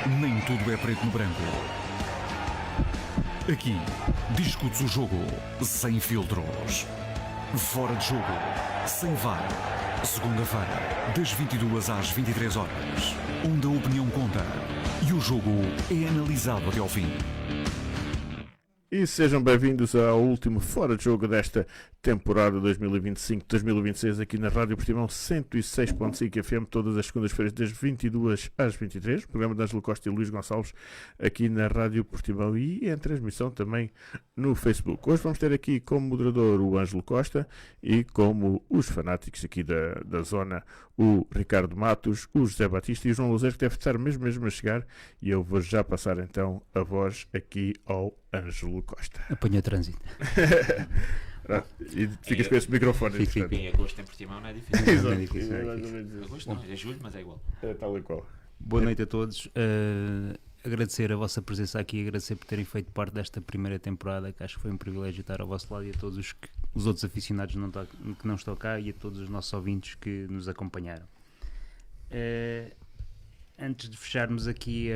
Nem tudo é preto no branco. Aqui, discute o jogo sem filtros. Fora de jogo, sem VAR. Segunda-feira, das 22 às 23 horas. Onde a opinião conta e o jogo é analisado até ao fim. E sejam bem-vindos ao último Fora de Jogo desta temporada 2025-2026 aqui na Rádio Portimão 106.5 FM, todas as segundas-feiras das 22 às 23. Programa de Ângelo Costa e Luís Gonçalves aqui na Rádio Portimão e em transmissão também no Facebook. Hoje vamos ter aqui como moderador o Ângelo Costa e como os fanáticos aqui da zona, o Ricardo Matos, o José Batista e o João Louzeiro, que deve estar mesmo a chegar, e eu vou já passar então a voz aqui ao Ângelo Costa. Apanha trânsito. E ficas com esse microfone. Em agosto em Portimão não é difícil. Exato. Não é difícil. Agosto não, é julho, mas é igual. É tal e qual. Boa noite a todos. Agradecer a vossa presença aqui, agradecer por terem feito parte desta primeira temporada, que acho que foi um privilégio estar ao vosso lado, e a todos os outros aficionados que não estão cá, e a todos os nossos ouvintes que nos acompanharam. Antes de fecharmos aqui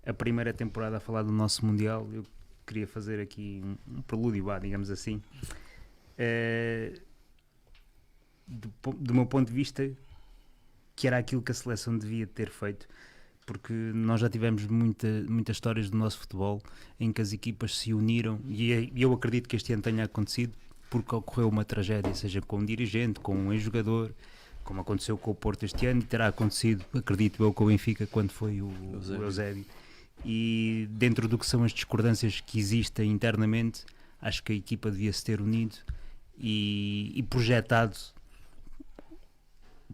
a primeira temporada a falar do nosso Mundial, eu queria fazer aqui um prelúdio, digamos assim. Do meu ponto de vista, que era aquilo que a seleção devia ter feito, porque nós já tivemos muitas histórias do nosso futebol em que as equipas se uniram, e eu acredito que este ano tenha acontecido porque ocorreu uma tragédia, seja com um dirigente, com um ex-jogador, como aconteceu com o Porto este ano, e terá acontecido, acredito eu, com o Benfica quando foi o Eusébio. E dentro do que são as discordâncias que existem internamente, acho que a equipa devia-se ter unido e projetado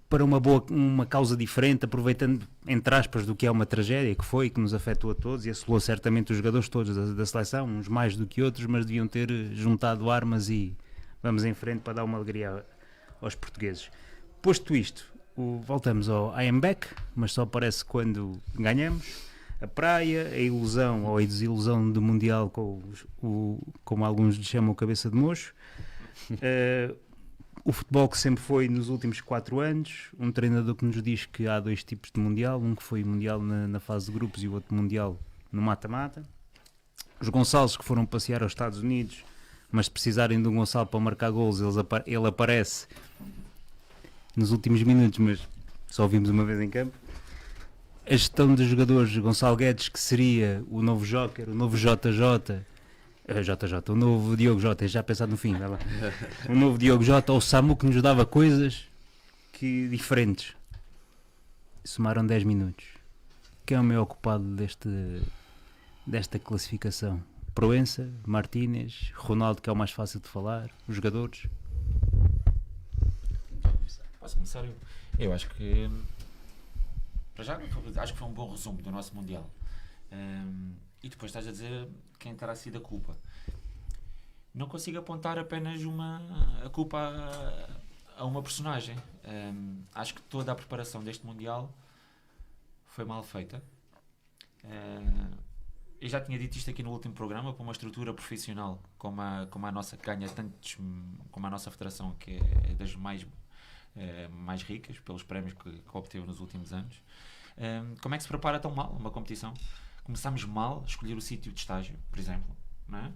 para uma causa diferente, aproveitando, entre aspas, do que é uma tragédia que nos afetou a todos e assolou certamente os jogadores todos da seleção, uns mais do que outros, mas deviam ter juntado armas e vamos em frente para dar uma alegria aos portugueses. Posto isto, voltamos ao I am back, mas só aparece quando ganhamos. A praia, a ilusão ou a desilusão do Mundial, como alguns lhe chamam, cabeça de mocho. O futebol que sempre foi nos últimos 4 anos, um treinador que nos diz que há 2 tipos de Mundial, um que foi Mundial na fase de grupos e o outro Mundial no mata-mata. Os Gonçalves que foram passear aos Estados Unidos, mas se precisarem de um Gonçalo para marcar golos, ele aparece nos últimos minutos, mas só vimos uma vez em campo. A gestão dos jogadores, Gonçalo Guedes, que seria o novo Joker, o novo JJ, o novo Diogo Jota, já pensado no fim, vai lá. O novo Diogo Jota, ou o Samu, que nos dava coisas diferentes. Somaram 10 minutos. Quem é o maior ocupado desta classificação? Proença, Martínez, Ronaldo, que é o mais fácil de falar, os jogadores? Posso começar eu? Eu acho que acho que foi um bom resumo do nosso Mundial. E depois estás a dizer quem terá sido a culpa. Não consigo apontar apenas a culpa a uma personagem. Acho que toda a preparação deste Mundial foi mal feita. Eu já tinha dito isto aqui no último programa, para uma estrutura profissional como a nossa, que ganha tantos, como a nossa federação, que é das mais ricas pelos prémios que obteve nos últimos anos. Como é que se prepara tão mal uma competição? Começámos mal a escolher o sítio de estágio, por exemplo, não é?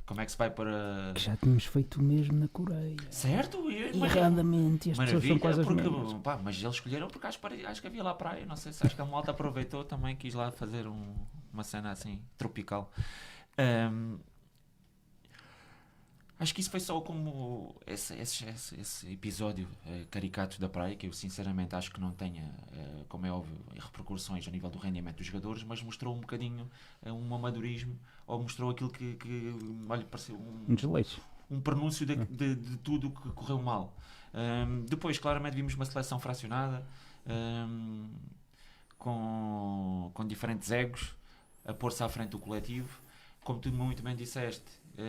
Como é que se vai para... Já tínhamos feito o mesmo na Coreia. Certo? Erradamente, as pessoas são quase as mesmas. Mas eles escolheram porque acho que havia lá praia, não sei se acho que a malta aproveitou também, quis lá fazer uma cena assim, tropical. Acho que isso foi só como esse episódio caricato da praia, que eu sinceramente acho que não tenha, como é óbvio, repercussões a nível do rendimento dos jogadores, mas mostrou um bocadinho um amadorismo, ou mostrou aquilo que olha, pareceu um prenúncio de tudo que correu mal. Depois, claramente, vimos uma seleção fracionada, com diferentes egos, a pôr-se à frente do coletivo. Como tu muito bem disseste,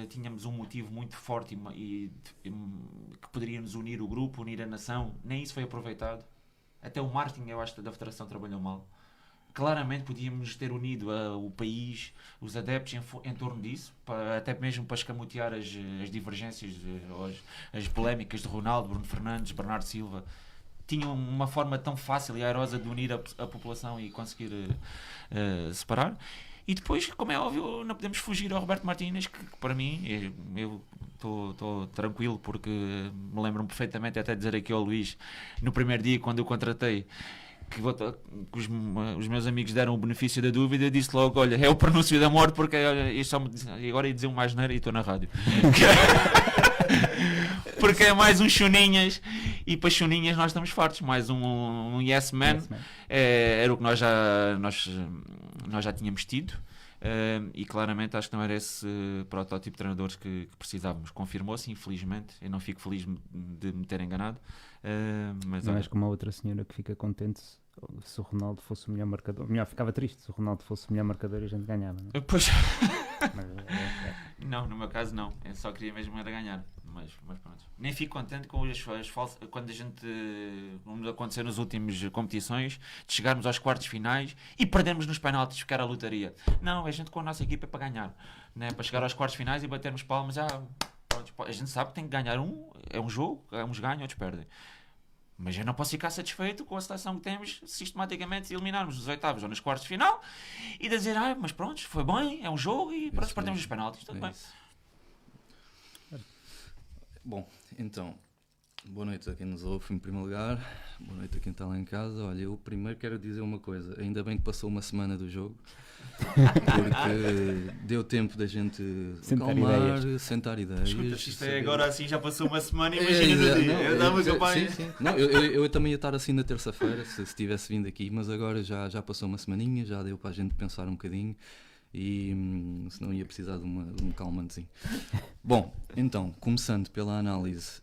tínhamos um motivo muito forte e que poderia nos unir o grupo, unir a nação. Nem isso foi aproveitado. Até o marketing, eu acho, da Federação trabalhou mal. Claramente podíamos ter unido o país, os adeptos em torno disso, até mesmo para escamotear as divergências, as polémicas de Ronaldo, Bruno Fernandes, Bernardo Silva. tinham uma forma tão fácil e airosa de unir a população e conseguir separar. E depois, como é óbvio, não podemos fugir ao Roberto Martínez, que para mim, eu estou tranquilo, porque me lembro-me perfeitamente até dizer aqui ao Luís, no primeiro dia quando eu contratei, que os meus amigos deram o benefício da dúvida, eu disse logo, olha, é o pronúncio da morte, porque olha, agora ia dizer uma asneira e estou na rádio. Porque é mais um chuninhas, e para chuninhas nós estamos fartos, mais um yes man, era o que nós já tínhamos tido, e claramente acho que não era esse protótipo de treinadores que precisávamos. Confirmou-se, infelizmente, eu não fico feliz de me ter enganado, mas não és como a outra senhora que fica contente se o Ronaldo fosse o melhor marcador. Melhor, ficava triste se o Ronaldo fosse o melhor marcador e a gente ganhava, não é? Pois. Mas, Não, no meu caso não, eu só queria mesmo era ganhar, mas pronto. Nem fico contente com as falsas, quando a gente, como aconteceu nas últimas competições, de chegarmos aos quartos finais e perdermos nos penaltis, ficar a lotaria. Não, a gente com a nossa equipa é para ganhar, né? Para chegar aos quartos finais e batermos palmas, pronto, a gente sabe que tem que ganhar é um jogo, uns ganham, outros perdem. Mas eu não posso ficar satisfeito com a seleção que temos sistematicamente eliminarmos nos oitavos ou nos quartos de final e dizer, mas pronto, foi bem, é um jogo e pronto, perdemos os penaltis, tudo bem. Bom, então, boa noite a quem nos ouve em primeiro lugar, boa noite a quem está lá em casa. Olha, eu primeiro quero dizer uma coisa, ainda bem que passou uma semana do jogo, porque deu tempo da gente sentar ideias. Escuta, se isto é agora assim, já passou uma semana, imagina no dia. Eu dava campanha. Sim. Não, eu também ia estar assim na terça-feira, se tivesse vindo aqui, mas agora já passou uma semaninha, já deu para a gente pensar um bocadinho e senão ia precisar de um calmantezinho. Bom, então, começando pela análise,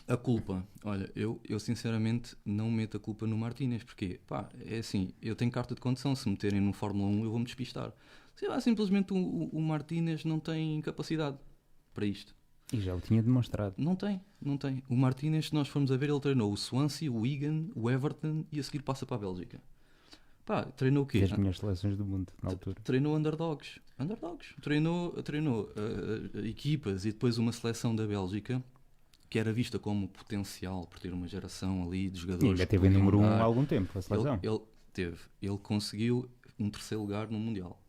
a culpa, olha, eu sinceramente não meto a culpa no Martínez, porque, é assim, eu tenho carta de condução, se meterem no Fórmula 1 eu vou-me despistar. Sei lá, simplesmente o Martínez não tem capacidade para isto. E já o tinha demonstrado. Não tem. O Martínez, se nós formos a ver, ele treinou o Swansea, o Wigan, o Everton e a seguir passa para a Bélgica. Treinou o quê? As melhores seleções do mundo, na altura. Treinou underdogs. Treinou equipas e depois uma seleção da Bélgica que era vista como potencial por ter uma geração ali de jogadores. E ainda teve em número 1 há algum tempo, a seleção. Ele conseguiu um terceiro lugar no Mundial.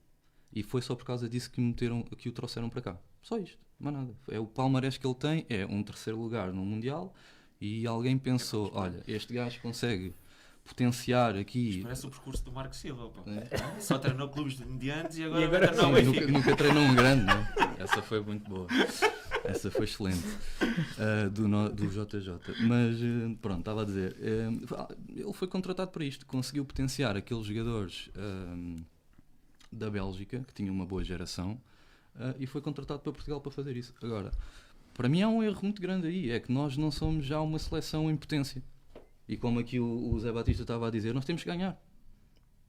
E foi só por causa disso que o trouxeram para cá. Só isto, mais nada. É o palmarés que ele tem, é um terceiro lugar no Mundial e alguém pensou, olha, este gajo consegue potenciar aqui. Isto parece o percurso do Marco Silva, pá. Só treinou clubes medianos e agora vai treinar o Benfica. Nunca treinou um grande, né? Essa foi muito boa. Essa foi excelente. Do JJ. Mas pronto, estava a dizer. Ele foi contratado para isto. Conseguiu potenciar aqueles jogadores da Bélgica, que tinham uma boa geração, e foi contratado para Portugal para fazer isso. Agora, para mim há um erro muito grande aí. É que nós não somos já uma seleção em potência. E como aqui o Zé Batista estava a dizer, nós temos que ganhar.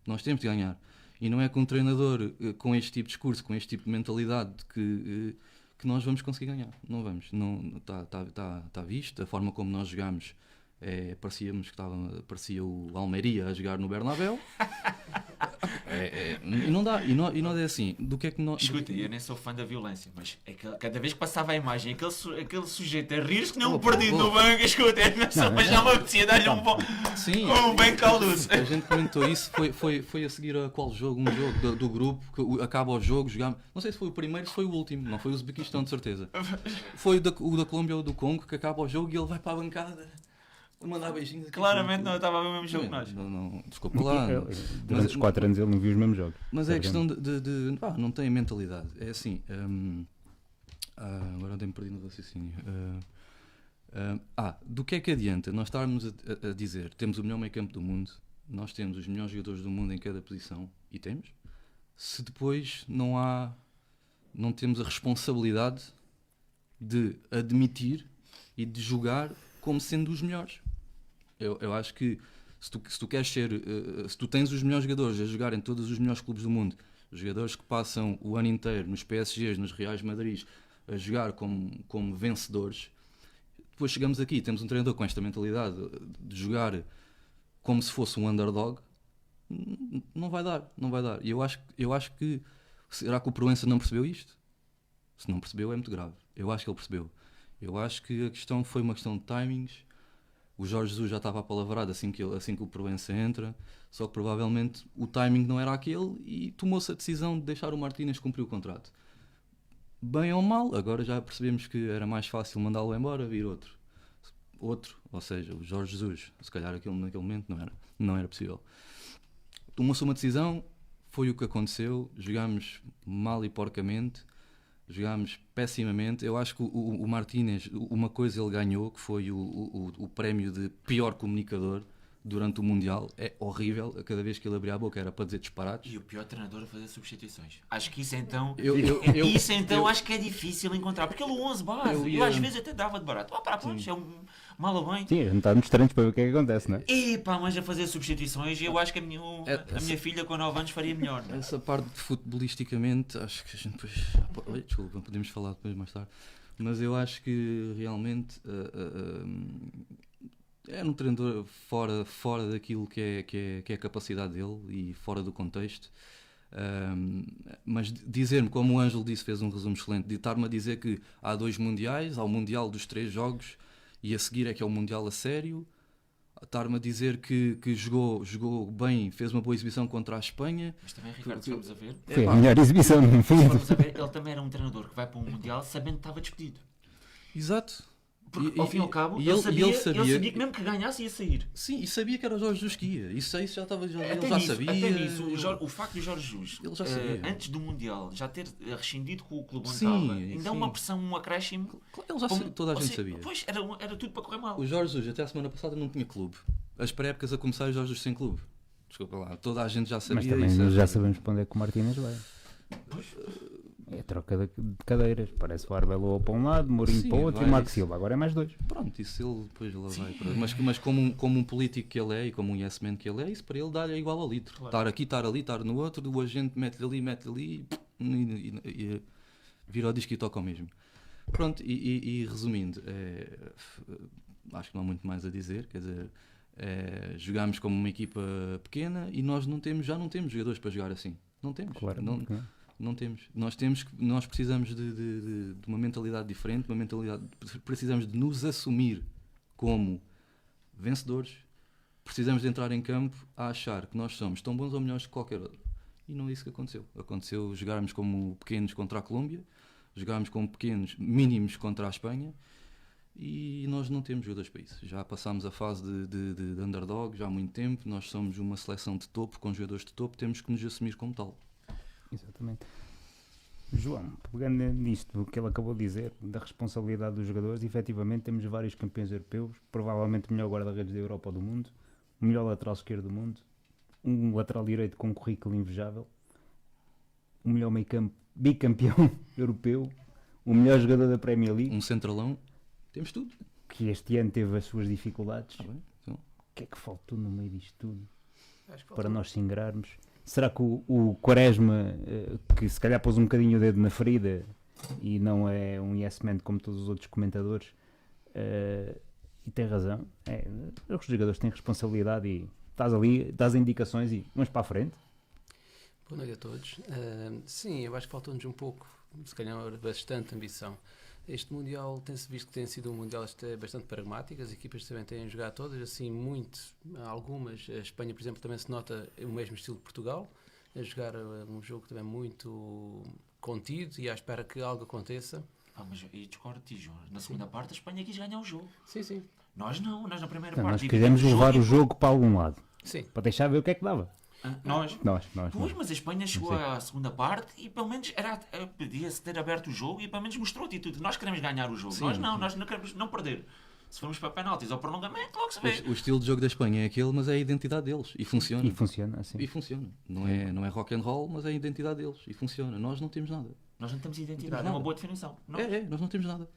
Nós temos de ganhar. E não é com um treinador com este tipo de discurso, com este tipo de mentalidade que nós vamos conseguir ganhar. Não vamos. Está visto. A forma como nós jogamos, parecia o Almeria a jogar no Bernabéu. E não dá. E nós é assim. Do que é que nós... Escuta, eu nem sou fã da violência, mas cada vez que passava a imagem, aquele sujeito a rir-se que nem um perdido no banco, escuta, mas não me apetecia dar-lhe um bem caldoso. A gente comentou isso, foi a seguir a qual jogo? Um jogo do grupo, que acaba o jogo, jogamos. Não sei se foi o primeiro, se foi o último, não foi o Uzbequistão, de certeza. Foi o da Colômbia ou do Congo, que acaba o jogo e ele vai para a bancada. Mandar beijinhos. Claramente não estava a ver o mesmo jogo que nós. Não, desculpa lá. Durante os 4 anos ele não viu os mesmos jogos. Mas é questão de não tem mentalidade. É assim. Agora tenho perdido no raciocínio. Do que é que adianta nós estarmos a dizer temos o melhor meio campo do mundo, nós temos os melhores jogadores do mundo em cada posição, e temos, se depois não temos a responsabilidade de admitir e de jogar como sendo os melhores. Eu acho que se tu queres ser, se tu tens os melhores jogadores a jogar em todos os melhores clubes do mundo, os jogadores que passam o ano inteiro nos PSGs, nos Reais Madrid, a jogar como vencedores, depois chegamos aqui, temos um treinador com esta mentalidade de jogar como se fosse um underdog, não vai dar. E eu acho que, será que o Proença não percebeu isto? Se não percebeu é muito grave. Eu acho que ele percebeu. Eu acho que a questão foi uma questão de timings. O Jorge Jesus já estava apalavrado assim que o Proença entra, só que provavelmente o timing não era aquele e tomou-se a decisão de deixar o Martínez cumprir o contrato. Bem ou mal, agora já percebemos que era mais fácil mandá-lo embora, vir outro, ou seja, o Jorge Jesus. Se calhar aquilo naquele momento não era possível. Tomou-se uma decisão, foi o que aconteceu, jogámos mal e porcamente, jogámos pessimamente. Eu acho que o Martínez, uma coisa ele ganhou, que foi o prémio de pior comunicador durante o Mundial. É horrível, cada vez que ele abria a boca era para dizer disparates. E o pior treinador a fazer substituições. Acho que isso então, acho que é difícil encontrar, porque ele o 11 base, eu às vezes até dava de barato. Pronto, é um mal ou bem. Sim, a gente está nos treinos para ver o que é que acontece, não é? Epá, mas a fazer substituições, eu acho que a minha filha com 9 anos faria melhor. Não é? Essa parte de futebolisticamente, acho que a gente depois... Desculpa, podemos falar depois mais tarde. Mas eu acho que realmente é um treinador fora daquilo que é a capacidade dele e fora do contexto. Mas dizer-me, como o Ângelo disse, fez um resumo excelente, de estar-me a dizer que há 2 mundiais, há o Mundial dos 3 jogos e a seguir é que é o Mundial a sério, estar-me a dizer que jogou bem, fez uma boa exibição contra a Espanha. Mas também, Ricardo, se formos a ver, Foi a melhor exibição no se fundo. formos a ver, ele também era um treinador que vai para um Mundial sabendo que estava despedido. Exato. Porque, ao fim e ao cabo, e ele sabia que mesmo que ganhasse ia sair. Sim, e sabia que era o Jorge Jesus que ia. Isso já estava, ele Até já nisso, sabia. até nisso, o facto de Jorge Jesus, Ele já sabia. antes do Mundial, já ter rescindido com o clube onde Sim, estava, ainda sim. uma pressão, um acréscimo. Ele já sabia, toda a gente sabia. Pois, era tudo para correr mal. O Jorge Jesus até a semana passada não tinha clube. As pré-épocas a começar, o Jorge Jesus sem clube. Desculpa lá, toda a gente já sabia. Mas também isso. já sabemos para onde é que o Martínez vai. É troca de cadeiras. Parece o Arbeloa para um lado, Mourinho Sim, para o outro e o vai Max Silva. Agora é mais 2. Pronto, isso ele depois lá vai. Mas como um político que ele é e como um yes man que ele é, isso para ele dá-lhe igual ao litro. Claro. Estar aqui, estar ali, estar no outro, o agente mete-lhe ali e vira o disco e toca o mesmo. Pronto, e resumindo, acho que não há muito mais a dizer, quer dizer, jogámos como uma equipa pequena e nós já não temos jogadores para jogar assim. Não temos. Claro. Não temos. Nós precisamos de uma mentalidade diferente, precisamos de nos assumir como vencedores. Precisamos de entrar em campo a achar que nós somos tão bons ou melhores que qualquer outro. E não é isso que aconteceu. Aconteceu jogarmos como pequenos contra a Colômbia, jogarmos como pequenos mínimos contra a Espanha e nós não temos jogadores para isso. Já passámos a fase de underdog já há muito tempo. Nós somos uma seleção de topo, com jogadores de topo, temos que nos assumir como tal. Exatamente. João, pegando nisto que ele acabou de dizer, da responsabilidade dos jogadores, efetivamente temos vários campeões europeus, provavelmente o melhor guarda-redes da Europa ou do mundo, o melhor lateral esquerdo do mundo, um lateral direito com um currículo invejável, o melhor meio-campo bicampeão europeu, o melhor jogador da Premier League, Um centralão, temos tudo. que este ano teve as suas dificuldades. Bem, então, O que é que faltou no meio disto tudo Acho que para faltou- nós se engrarmos? Será que o Quaresma, que se calhar pôs um bocadinho o dedo na ferida e não é um yes man como todos os outros comentadores, e tem razão, os jogadores têm responsabilidade e estás ali, dás indicações e vamos para a frente. Boa noite a todos. Sim, eu acho que faltou-nos um pouco, se calhar bastante ambição. Este Mundial tem-se visto que tem sido um Mundial bastante pragmático, as equipas também têm jogado todas, assim, algumas. A Espanha, por exemplo, também se nota o mesmo estilo de Portugal, a jogar um jogo também muito contido e à espera que algo aconteça. Mas eu discordo de ti, João. Na segunda parte, a Espanha quis ganhar o jogo. Sim, sim. Nós não, nós na primeira Então, nós parte. quisemos levar o e- jogo para algum lado, Sim. para deixar ver o que é que dava. Nós. Nós. Pois, mas a Espanha chegou à segunda parte e pelo menos podia-se ter aberto o jogo e pelo menos mostrou atitude. Nós queremos ganhar o jogo. Nós não queremos não perder. Se formos para penaltis ou prolongamento, logo se vê. o estilo de jogo da Espanha é aquele, mas é a identidade deles e funciona. E funciona assim. E funciona. Não é rock and roll, mas é a identidade deles e funciona. Nós não temos nada. Nós não temos identidade. Não temos É uma nada. boa definição. Nós não temos nada.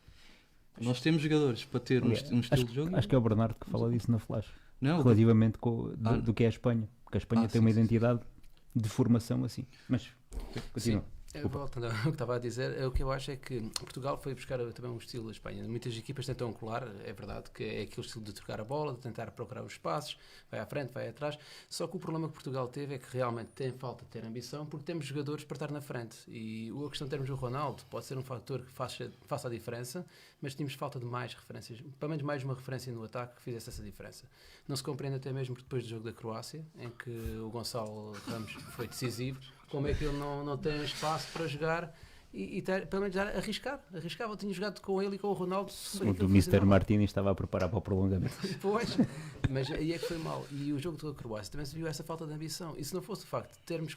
Nós temos jogadores para ter um estilo de jogo. Acho que é o Bernardo que fala disso na Flash, Não, relativamente do que é a Espanha, porque a Espanha tem sim, uma sim, identidade de formação assim. Mas continua. Voltando ao que estava a dizer, o que eu acho é que Portugal foi buscar também um estilo da Espanha. Muitas equipas tentam colar, é verdade, que é aquele estilo de trocar a bola, de tentar procurar os espaços, vai à frente, vai atrás. Só que o problema que Portugal teve é que realmente tem falta de ter ambição, porque temos jogadores para estar na frente. E a questão de termos o Ronaldo pode ser um fator que faça a diferença, mas tínhamos falta de mais referências, pelo menos mais uma referência no ataque que fizesse essa diferença. Não se compreende até mesmo depois do jogo da Croácia, em que o Gonçalo Ramos foi decisivo, como é que ele não tem espaço para jogar e pelo menos arriscava. Eu tinha jogado com ele e com o Ronaldo. O Mr. Martini estava a preparar para o prolongamento. Pois, mas aí é que foi mal. E o jogo da Croácia também se viu essa falta de ambição. E se não fosse o facto de termos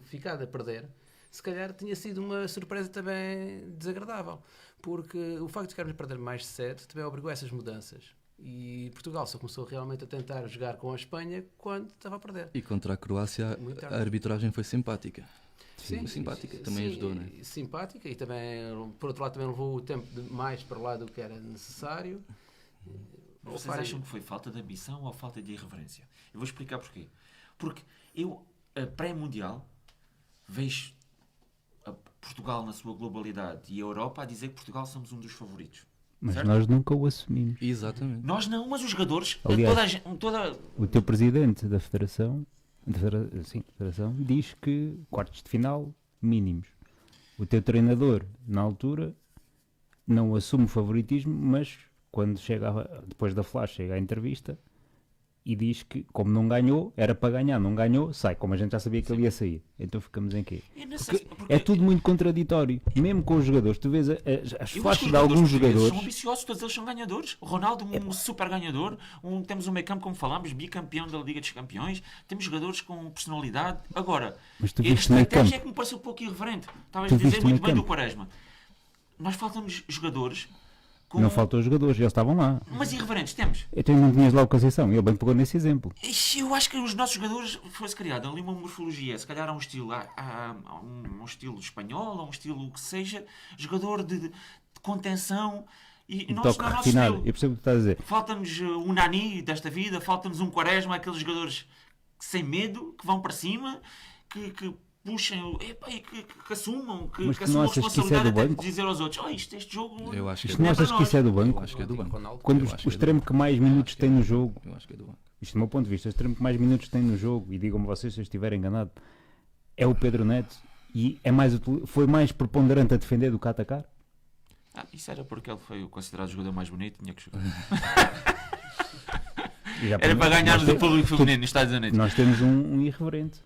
ficado a perder, se calhar tinha sido uma surpresa também desagradável. Porque o facto de ficarmos a perder mais de 7 também obrigou a essas mudanças. E Portugal só começou realmente a tentar jogar com a Espanha quando estava a perder. E contra a Croácia Muito tarde. a arbitragem foi simpática. Sim, simpática, também ajudou, não é? Simpática e também, por outro lado, também levou o tempo mais para lá do que era necessário. Vocês acham que foi falta de ambição ou falta de irreverência? Eu vou explicar porquê. Porque eu, a pré-mundial, vejo Portugal na sua globalidade e a Europa a dizer que Portugal somos um dos favoritos. Mas certo? nós nunca o assumimos. Exatamente. Nós não, mas os jogadores, Aliás, toda O teu presidente da Federação, diz que quartos de final mínimos. O teu treinador, na altura, não assume o favoritismo, mas quando depois da flash, chega à entrevista e diz que, como não ganhou, era para ganhar, não ganhou, sai. Como a gente já sabia que ele ia sair. Então ficamos em quê? Eu não sei Porque é tudo muito contraditório. Mesmo com os jogadores. Tu vês as eu acho que flashes os de alguns portugueses jogadores. são ambiciosos, todos eles são ganhadores. O Ronaldo, um super ganhador. Temos um meio campo, como falámos, bicampeão da Liga dos Campeões. Temos jogadores com personalidade. Agora, Mas tu a viste meio estratégia campo. é que me pareceu um pouco irreverente. Estavas Tu a dizer viste muito meio bem do campo. Quaresma. Nós faltamos jogadores com... Não faltou jogadores, eles estavam lá. Mas irreverentes temos. Então não tinhas lá o Conceição, ele bem pegou nesse exemplo. Ixi, eu acho que os nossos jogadores fosse criada ali uma morfologia, se calhar há um estilo, há um estilo espanhol, ou um estilo que seja, jogador de contenção e nós, Toque não é o nosso refinado, estilo. eu percebo o que estás a dizer. Falta-nos um Nani desta vida, falta-nos um Quaresma, aqueles jogadores sem medo, que vão para cima, que puxem e que assumam, Mas que tu não assumam a achas que isso é responsabilidade do até de banco? dizer aos outros, este jogo Eu acho que Isto é não do achas para que isso é do Eu banco? acho que é do banco. Ronaldo, Quando Eu o acho que é extremo do que mais minutos tem no jogo, Eu acho que é do banco. isto do meu ponto de vista, o extremo que mais minutos tem no jogo, e digam-me vocês se eu estiver enganado, é o Pedro Neto, e foi mais preponderante a defender do que a atacar? isso era porque ele foi o considerado o jogador mais bonito, tinha que jogar. E já Era para ganharmos nós o público feminino nos Estados Unidos. Nós temos um irreverente.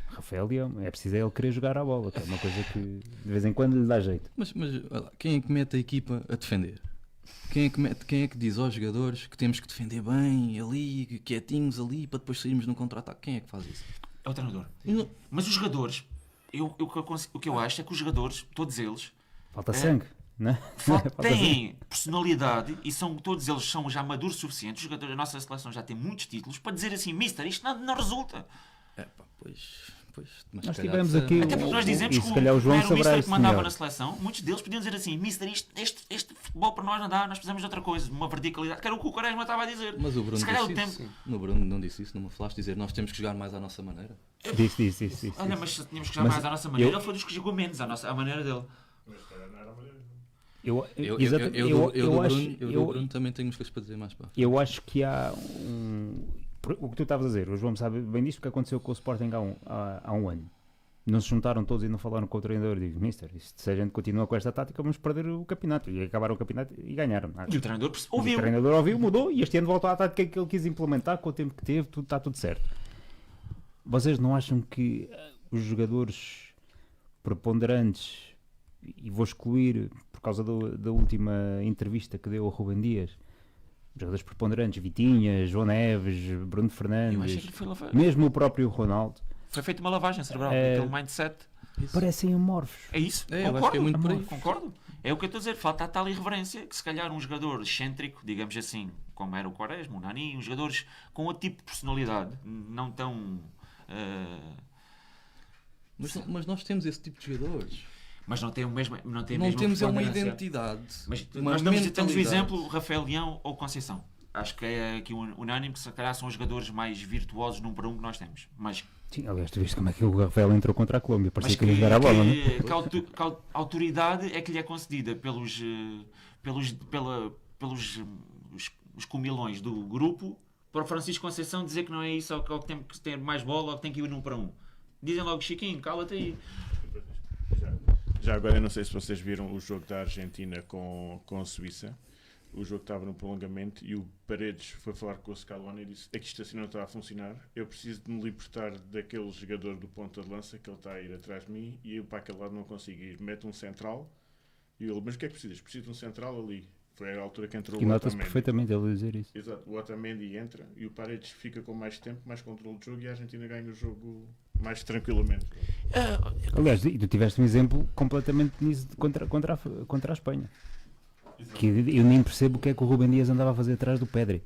Rafael Leão, é preciso ele querer jogar a bola, que é uma coisa que de vez em quando lhe dá jeito. Mas olha lá, quem é que mete a equipa a defender? Quem é que diz aos jogadores que temos que defender bem, ali, quietinhos ali, para depois sairmos num contra-ataque? Quem é que faz isso? É o treinador. E não- Mas os jogadores, o que eu acho é que os jogadores, todos eles, Falta sangue, não é? têm personalidade e todos eles são já maduros o suficiente. Os jogadores da nossa seleção já têm muitos títulos para dizer assim: Mister, isto não resulta. É pá, pois, mas Nós se calhar tivemos precisa- aqui Até porque nós dizemos e que se calhar o João não era o saberá Mister isso que mandava melhor. na seleção. Muitos deles podiam dizer assim: Mister, este futebol para nós não dá, nós precisamos de outra coisa, uma verticalidade. Que era o que o Quaresma estava a dizer. Mas o Bruno Se calhar disse o isso. tempo. O Bruno não disse isso numa flash, dizer nós temos que jogar mais à nossa maneira. Disse. Olha, mas se tínhamos que jogar Mas mais à nossa maneira, eu- ele foi dos que jogou menos à maneira dele. Eu do Bruno também tenho umas coisas para dizer mais pá. Eu acho que há o que tu estavas a dizer, o João sabe bem disto, que aconteceu com o Sporting há um ano. Não se juntaram todos e não falaram com o treinador. Digo, Mister, se a gente continua com esta tática, vamos perder o campeonato. E acabaram o campeonato e ganharam. E o treinador O ouviu. treinador ouviu, mudou e este ano voltou à tática que ele quis implementar com o tempo que teve, está tudo certo. Vocês não acham que os jogadores preponderantes, e vou excluir por causa da última entrevista que deu ao Rubem Dias, jogadores preponderantes, Vitinha, João Neves, Bruno Eu achei Fernandes, que foi lavagem. mesmo o próprio Ronaldo, Foi feita uma lavagem cerebral, aquele mindset. parecem amorfos. É isso? É, eu concordo, acho que é muito por aí. concordo. É o que eu estou a dizer, falta a tal irreverência que se calhar um jogador excêntrico, digamos assim, como era o Quaresma, o Nani, uns jogadores com outro tipo de personalidade, não tão... Mas nós temos esse tipo de jogadores. mas não tem o mesmo, não tem a Não mesma temos uma preponderância. identidade. Mas uma nós temos o mentalidade. exemplo Rafael Leão ou Conceição. Acho que é aqui unânime que se calhar são os jogadores mais virtuosos num para um que nós temos. Mas Sim, aliás, tu viste como é que o Rafael entrou contra a Colômbia, parecia mas que ia jogar a bola, não é? que a autoridade é que lhe é concedida pelos os comilões do grupo para o Francisco Conceição dizer que não é isso, ou que tem que ter mais bola, ou que tem que ir num para um. Dizem logo, Chiquinho, cala-te aí. Já agora, eu não sei se vocês viram o jogo da Argentina com a Suíça. O jogo estava no prolongamento e o Paredes foi falar com o Scaloni e disse: é que isto assim não está a funcionar, eu preciso de me libertar daquele jogador do ponta de lança que ele está a ir atrás de mim e eu para aquele lado não consigo ir. Mete um central e ele: mas o que é que precisas? Preciso de um central ali. Foi a altura que entrou E o nota-se Otamendi. perfeitamente ele dizer isso. Exato, o Otamendi entra e o Paredes fica com mais tempo, mais controle do jogo e a Argentina ganha o jogo mais tranquilamente. Aliás, e tu tiveste um exemplo completamente nisso contra a Espanha. Que eu nem percebo o que é que o Rubem Dias andava a fazer atrás do Pedri.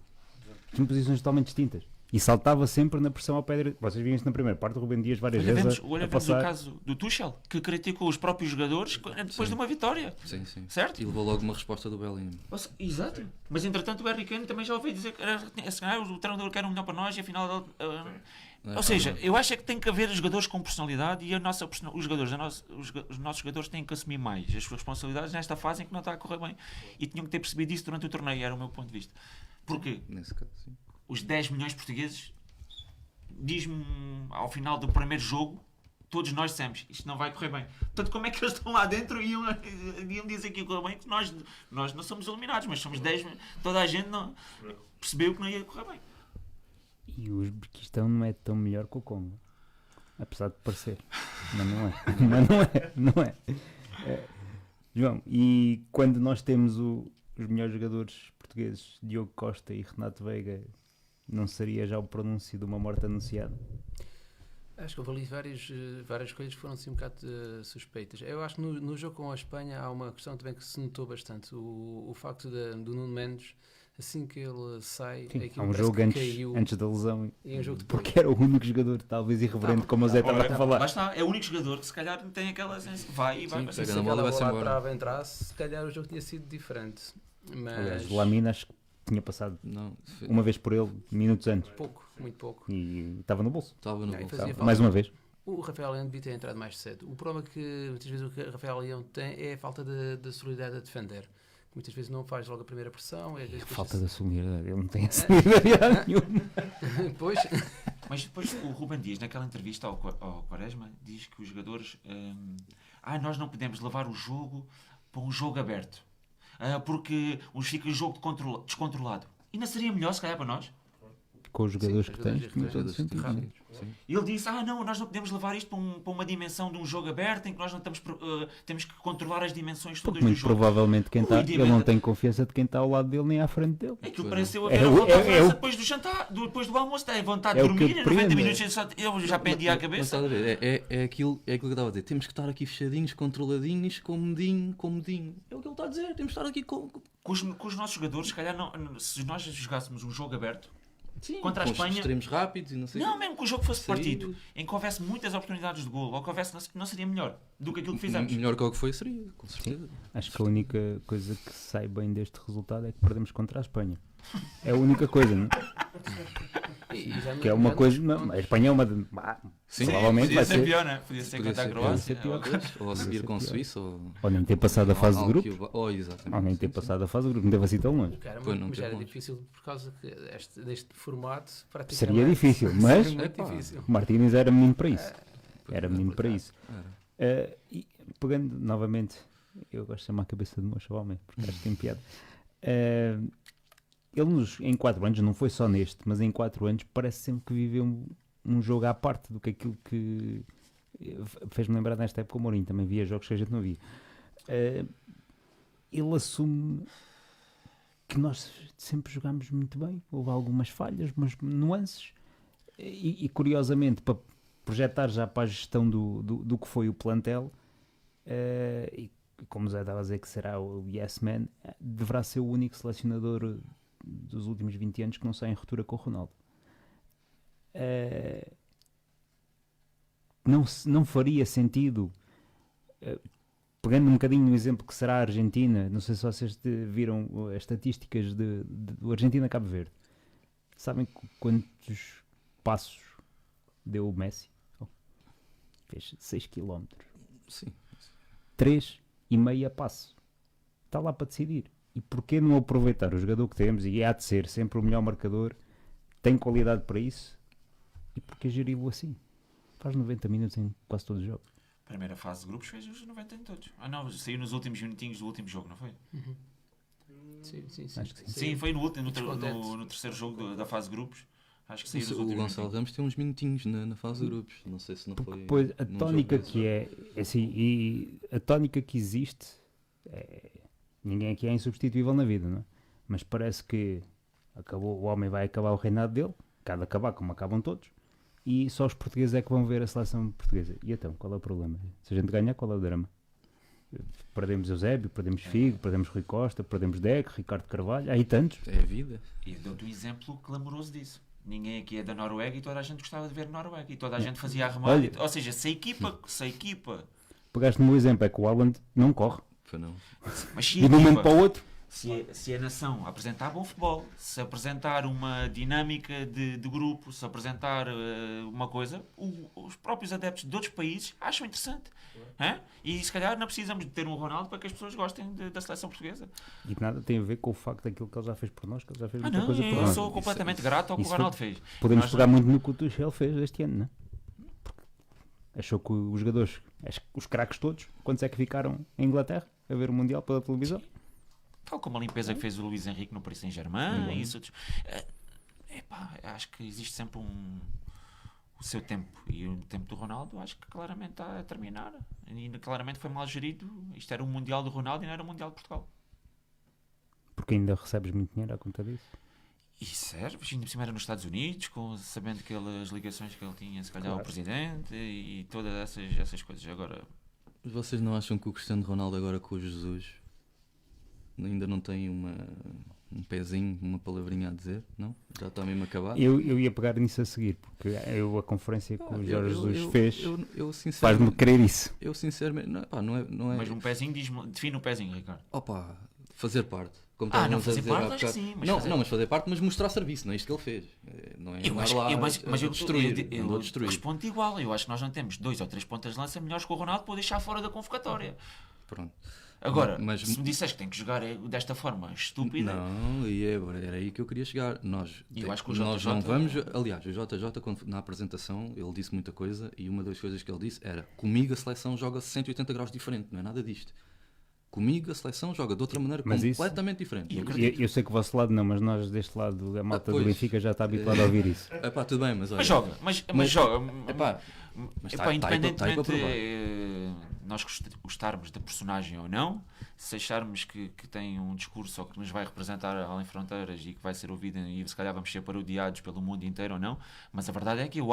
Tinham posições totalmente distintas. E saltava sempre na pressão ao Pedri. Vocês viram isso na primeira parte, o Rubem Dias várias vezes a Vemos o passar. caso do Tuchel, que criticou os próprios jogadores depois de uma vitória. Sim, sim. Certo? E levou logo uma resposta do Bellingham. Exato. Mas entretanto o Harry Kane também já ouvi dizer que o treinador quer o melhor para nós e afinal... ou seja, eu acho é que tem que haver jogadores com personalidade e os nossos jogadores têm que assumir mais as suas responsabilidades nesta fase em que não está a correr bem. E tinham que ter percebido isso durante o torneio, era o meu ponto de vista. Porque Nesse caso, sim. os 10 milhões de portugueses, diz-me ao final do primeiro jogo, todos nós dissemos, isto não vai correr bem. Portanto, como é que eles estão lá dentro e iam dizer que ia correr bem? Que nós não somos eliminados, mas somos 10, toda a gente não percebeu que não ia correr bem. E o Uzbequistão não é tão melhor que o Congo. Apesar de parecer. Mas não é. Mas não é. João, e quando nós temos os melhores jogadores portugueses, Diogo Costa e Renato Veiga, não seria já o pronúncio de uma morte anunciada? Acho que houve ali várias coisas que foram assim um bocado suspeitas. Eu acho que no jogo com a Espanha há uma questão também que se notou bastante. O facto do Nuno Mendes, assim que ele sai, Sim, há aquilo um parece jogo que antes, caiu. antes da lesão, E um jogo de porque era o único jogador, talvez irreverente, como o Zé estava a Lá falar. está, é o único jogador que se calhar tem aquela vai e vai. Sim, vai. Se pega na aquela bola e vai-se bola à embora. trave entrasse, se calhar o jogo tinha sido diferente. Mas Aliás, o Lamina acho que tinha passado Não, uma vez por ele, minutos antes, pouco, muito pouco. e estava no bolso. estava no Não, e bolso. fazia Então, mais uma vez. O Rafael Leão devia ter entrado mais cedo. O problema que muitas vezes o que o Rafael Leão tem é a falta de solidariedade a defender. Muitas vezes não faz logo a primeira pressão. Falta de solidariedade, ele não tem essa solidariedade nenhuma. Pois, Mas depois o Rubem Dias, naquela entrevista ao Quaresma, diz que os jogadores nós não podemos levar o jogo para um jogo aberto, porque fica o jogo descontrolado. E não seria melhor, se calhar, para nós? Com os jogadores Sim, que os tens, jogadores tem todo sentido. rápido. Sim. E ele disse, nós não podemos levar isto para uma dimensão de um jogo aberto, em que nós não temos que controlar as dimensões todas Porque do muito jogo. provavelmente quem está, Ui, ele não tem confiança de quem está ao lado dele nem à frente dele. Aquilo pareceu É haver o- uma é conversa o- depois do jantar, depois do almoço, tem vontade É de o que dormir, eu em 90 prendo. minutos eu já pendia a Mas cabeça. estás a ver? É aquilo que eu estava a dizer. Temos que estar aqui fechadinhos, controladinhos, com medinho. É o que ele está a dizer. Temos que estar aqui com Com os nossos jogadores, se calhar, se nós jogássemos um jogo aberto, sim, contra a com Espanha- extremos rápidos e não sei o não, quê. mesmo que o jogo fosse Saídas. partido, em que houvesse muitas oportunidades de golo, ou que houvesse, não seria melhor do que aquilo que fizemos. Melhor que o que foi seria, com certeza. Acho que a única coisa que sai bem deste resultado é que perdemos contra a Espanha. É a única coisa, não? E já Que é uma já coisa. nos- Não, a Espanha é uma. Sim, provavelmente Podia vai ser ser. pior, né? Podia ser Podia contra a ser pior. Croácia. Podia ser pior. Ou a seguir com a pior. Suíça. Ou nem ter passado a fase de algo grupo. que exatamente. Ou nem ter Sim, passado a fase de grupo. Não teve assim tão longe. Cara, Pois, não mas já teve era longe. difícil por causa que deste formato praticamente Seria difícil, mas- seria muito Epá. difícil. Martínez era menino para isso. Pois Era é, menino por para acaso. isso. Era. E pegando novamente, eu gosto de chamar a cabeça de mocho ao homem, porque acho que tem piada. Ele em 4 anos, não foi só neste, mas em 4 anos parece sempre que viveu um jogo à parte do que aquilo que fez-me lembrar nesta época o Mourinho, também via jogos que a gente não via. Ele assume que nós sempre jogámos muito bem, houve algumas falhas, mas nuances, e curiosamente, para projetar já para a gestão do que foi o plantel, e como o Zé estava a dizer que será o Yes Man, deverá ser o único selecionador dos últimos 20 anos que não sai em ruptura com o Ronaldo. Não faria sentido, pegando um bocadinho no exemplo que será a Argentina, não sei se vocês viram as estatísticas do Argentina-Cabo Verde. Sabem quantos passos deu o Messi? Fez 6 km. Sim. 3,5 passo. Está lá para decidir. E porquê não aproveitar o jogador que temos, e há de ser sempre o melhor marcador, tem qualidade para isso, e porquê geri-lo assim? Faz 90 minutos em quase todos os jogos. Primeira fase de grupos fez os 90 todos. Ah não, saiu nos últimos minutinhos do último jogo, não foi? Sim. Acho que sim. Sim, foi no último, Descontente. no terceiro jogo da fase de grupos. Acho que saiu nos O últimos Gonçalo minutinhos. Ramos tem uns minutinhos na fase de grupos. Não sei se não foi. Pois a num tónica jogo que é assim, e a tónica que existe ninguém aqui é insubstituível na vida, não é? Mas parece que o homem vai acabar o reinado dele, cada acabar como acabam todos, e só os portugueses é que vão ver a seleção portuguesa. E então, qual é o problema? Se a gente ganhar, qual é o drama? Perdemos Eusébio, perdemos Figo, perdemos Rui Costa, perdemos Deco, Ricardo Carvalho, há aí tantos. É a vida. E dou-te um exemplo clamoroso disso. Ninguém aqui é da Noruega e toda a gente gostava de ver Noruega. E toda a gente fazia a remada. Olha. Ou seja, se a equipa. Pegaste no meu exemplo, é que o Haaland não corre. Foi não. Mas se E a de um momento equipa, para o outro, se a nação apresentar bom futebol, se apresentar uma dinâmica de grupo, se apresentar uma coisa, os próprios adeptos de outros países acham interessante. Hã? E se calhar não precisamos de ter um Ronaldo para que as pessoas gostem da seleção portuguesa. e nada tem a ver com o facto daquilo que ele já fez por nós, que ele já fez Ah, muita não, coisa por eu nós. sou completamente grato ao que o isso Ronaldo fez. Podemos Nós pegar não- muito no que o Tuchel fez este ano, não é? Porque achou que os jogadores, os craques todos, quantos é que ficaram em Inglaterra a ver o Mundial pela televisão? Tal como a limpeza que fez o Luís Henrique no Paris Saint-Germain, Sim. isso. Acho que existe sempre o seu tempo. E o tempo do Ronaldo acho que claramente está a terminar. E claramente foi mal gerido. Isto era o Mundial do Ronaldo e não era o Mundial de Portugal. Porque ainda recebes muito dinheiro à conta disso. E serve, ainda por cima era nos Estados Unidos, sabendo que as ligações que ele tinha, se calhar, ao Claro. presidente e todas essas coisas. Agora, Mas vocês não acham que o Cristiano Ronaldo agora com o Jesus ainda não tem um pezinho, uma palavrinha a dizer? Não? Já está mesmo acabado? Eu ia pegar nisso a seguir, porque a conferência que o Jorge Jesus fez Eu faz-me sinceramente, querer isso. eu sinceramente não é mas um pezinho, define o pezinho, Ricardo. opa, fazer parte. Como Ah, não, estávamos a fazer dizer parte, há acho que bocado. sim, mas não, fazer- não, mas fazer parte, mas mostrar serviço, não é isto que ele fez. Não é Eu andar acho, lá mas a destruir, eu andou a destruir. respondo igual. Eu acho que nós não temos 2 ou 3 pontas de lança melhores que o Ronaldo para o deixar fora da convocatória. Pronto. Agora, Mas- se me disseste que tem que jogar desta forma estúpida, Não, era aí que eu queria chegar. Eu acho que o nós JJ não vamos. Aliás, o JJ, na apresentação, ele disse muita coisa e uma das coisas que ele disse era: comigo a seleção joga 180 graus diferente, não é nada disto. Comigo a seleção joga de outra maneira Mas isso- completamente diferente. E Eu sei que o vosso lado não, mas nós deste lado, a malta do pois. Benfica já está habituada a ouvir isso. Epá, tudo bem, mas olha. mas joga. Mas mas- joga. Epá, mas Epá, tá aí independentemente para provar. nós gostarmos da personagem ou não, se acharmos que tem um discurso ou que nos vai representar além fronteiras e que vai ser ouvido e se calhar vamos ser parodiados pelo mundo inteiro ou não, mas a verdade é que eu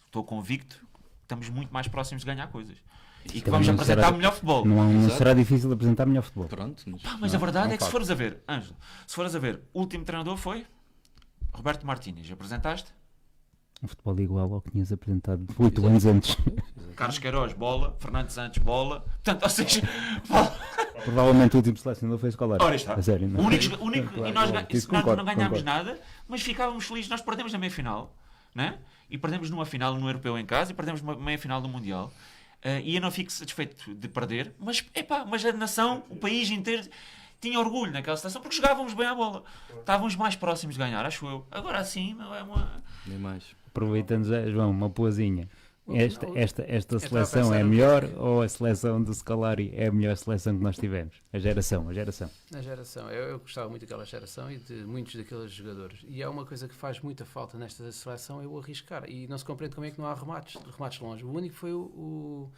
estou convicto que estamos muito mais próximos de ganhar coisas. E que Também vamos não apresentar será- melhor futebol. Não Exato. será difícil apresentar melhor futebol. Pronto, mas, Mas a verdade não é que se faço. fores a ver, Ângelo, se fores a ver, o último treinador foi Roberto Martínez. Apresentaste? Um futebol igual ao que tinhas apresentado 8 anos antes. Carlos Queiroz, bola. Fernando Santos, bola. Portanto, ou seja, Provavelmente o último selecionador foi escolar. ora está. A sério, não? O único, Claro, e nós, claro. nós Isso concordo, não ganhámos concordo. nada, mas ficávamos felizes. Nós perdemos na meia-final, né? E perdemos numa final no Europeu em casa e perdemos numa meia-final do Mundial. E eu não fico satisfeito de perder, mas a nação, o país inteiro tinha orgulho naquela situação porque jogávamos bem à bola. Estávamos mais próximos de ganhar, acho eu. Agora assim, meu, é uma. nem mais. Aproveitando já, João, uma poesinha. Esta estava a seleção pensar é no- melhor ou a seleção do Scolari é a melhor seleção que nós tivemos? A geração. Na geração, eu gostava muito daquela geração e de muitos daqueles jogadores. E há uma coisa que faz muita falta nesta seleção, é o arriscar. E não se compreende como é que não há remates longe. O único foi o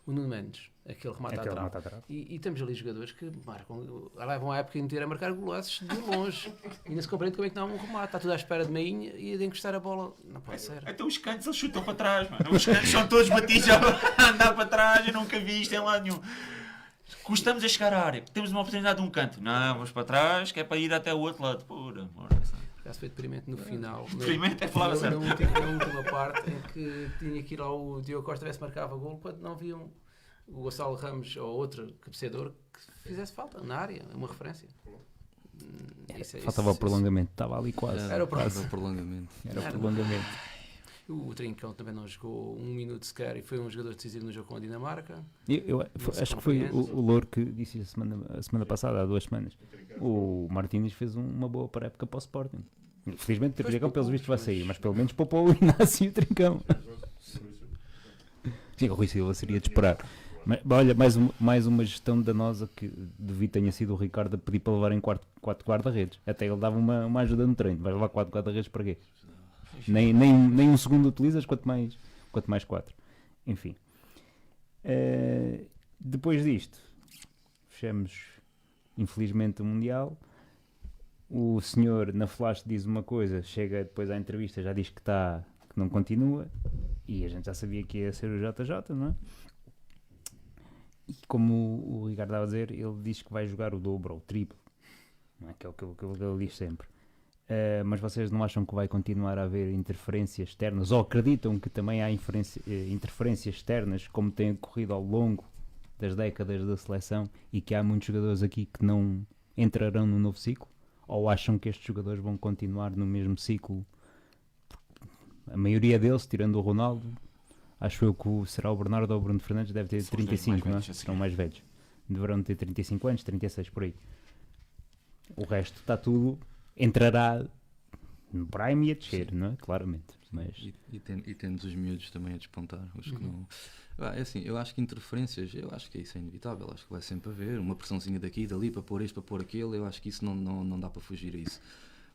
Nuno Mendes, aquele remate Aquele lateral. remate atrás. E temos ali jogadores que marcam, levam a época inteira a marcar golaços de longe. E não se compreende como é que não há um remate. Está tudo à espera de meinha e de encostar a bola. Não pode ser. Então os cantos eles chutam para trás, mano. Os cantos são todos batidos a andar para trás. Eu nunca vi isto em lado nenhum. Custamos a chegar à área. Temos uma oportunidade de um canto. Não, vamos para trás, que é para ir até o outro lado. Por amor de Deus. Já foi deprimente no final. Deprimente é a palavra certa. Na última parte em que tinha que ir lá o Diogo Costa se marcava gol quando não viam o Gonçalo Ramos ou outro cabeceador que fizesse falta na área, uma referência. Faltava o prolongamento. Estava ali quase. Era o Quase o prolongamento. Era o Era. prolongamento. O Trincão também não jogou um minuto sequer e foi um jogador decisivo no jogo com a Dinamarca. Acho que foi o Louro que disse a semana passada, há 2 semanas. O Martínez fez uma boa pré-época para o Sporting. Felizmente o Trincão pelos vistos vai sair, mas pelo menos poupou o Inácio e o Trincão. E o Rui Silva seria de esperar. Mas, olha, mais uma gestão danosa que devido tenha sido o Ricardo a pedir para levarem 4 guarda-redes. Até ele dava uma ajuda no treino. Vais levar 4 guarda-redes para quê? Nem um segundo utilizas, quanto mais 4. Enfim. Depois disto, fechamos infelizmente o Mundial. O senhor na flash diz uma coisa, chega depois à entrevista, já diz que não continua, e a gente já sabia que ia ser o JJ, não é? E como o Ricardo estava a dizer, ele diz que vai jogar o dobro ou o triplo, não é? Que é o que ele diz sempre. Mas vocês não acham que vai continuar a haver interferências externas, ou acreditam que também há interferências externas, como tem ocorrido ao longo das décadas da seleção, e que há muitos jogadores aqui que não entrarão no novo ciclo? Ou acham que estes jogadores vão continuar no mesmo ciclo? A maioria deles, tirando o Ronaldo, acho eu que será o Bernardo ou o Bruno Fernandes, deve ter 35, não é? Serão mais velhos. Deverão ter 35 anos, 36 por aí. O resto está tudo, entrará no Prime e a descer, não é? Claramente. Mas... E temos os miúdos também a despontar, os que não... É assim, eu acho que interferências, eu acho que isso é inevitável, acho que vai sempre haver uma pressãozinha daqui e dali para pôr isto, para pôr aquilo, eu acho que isso não dá para fugir a isso.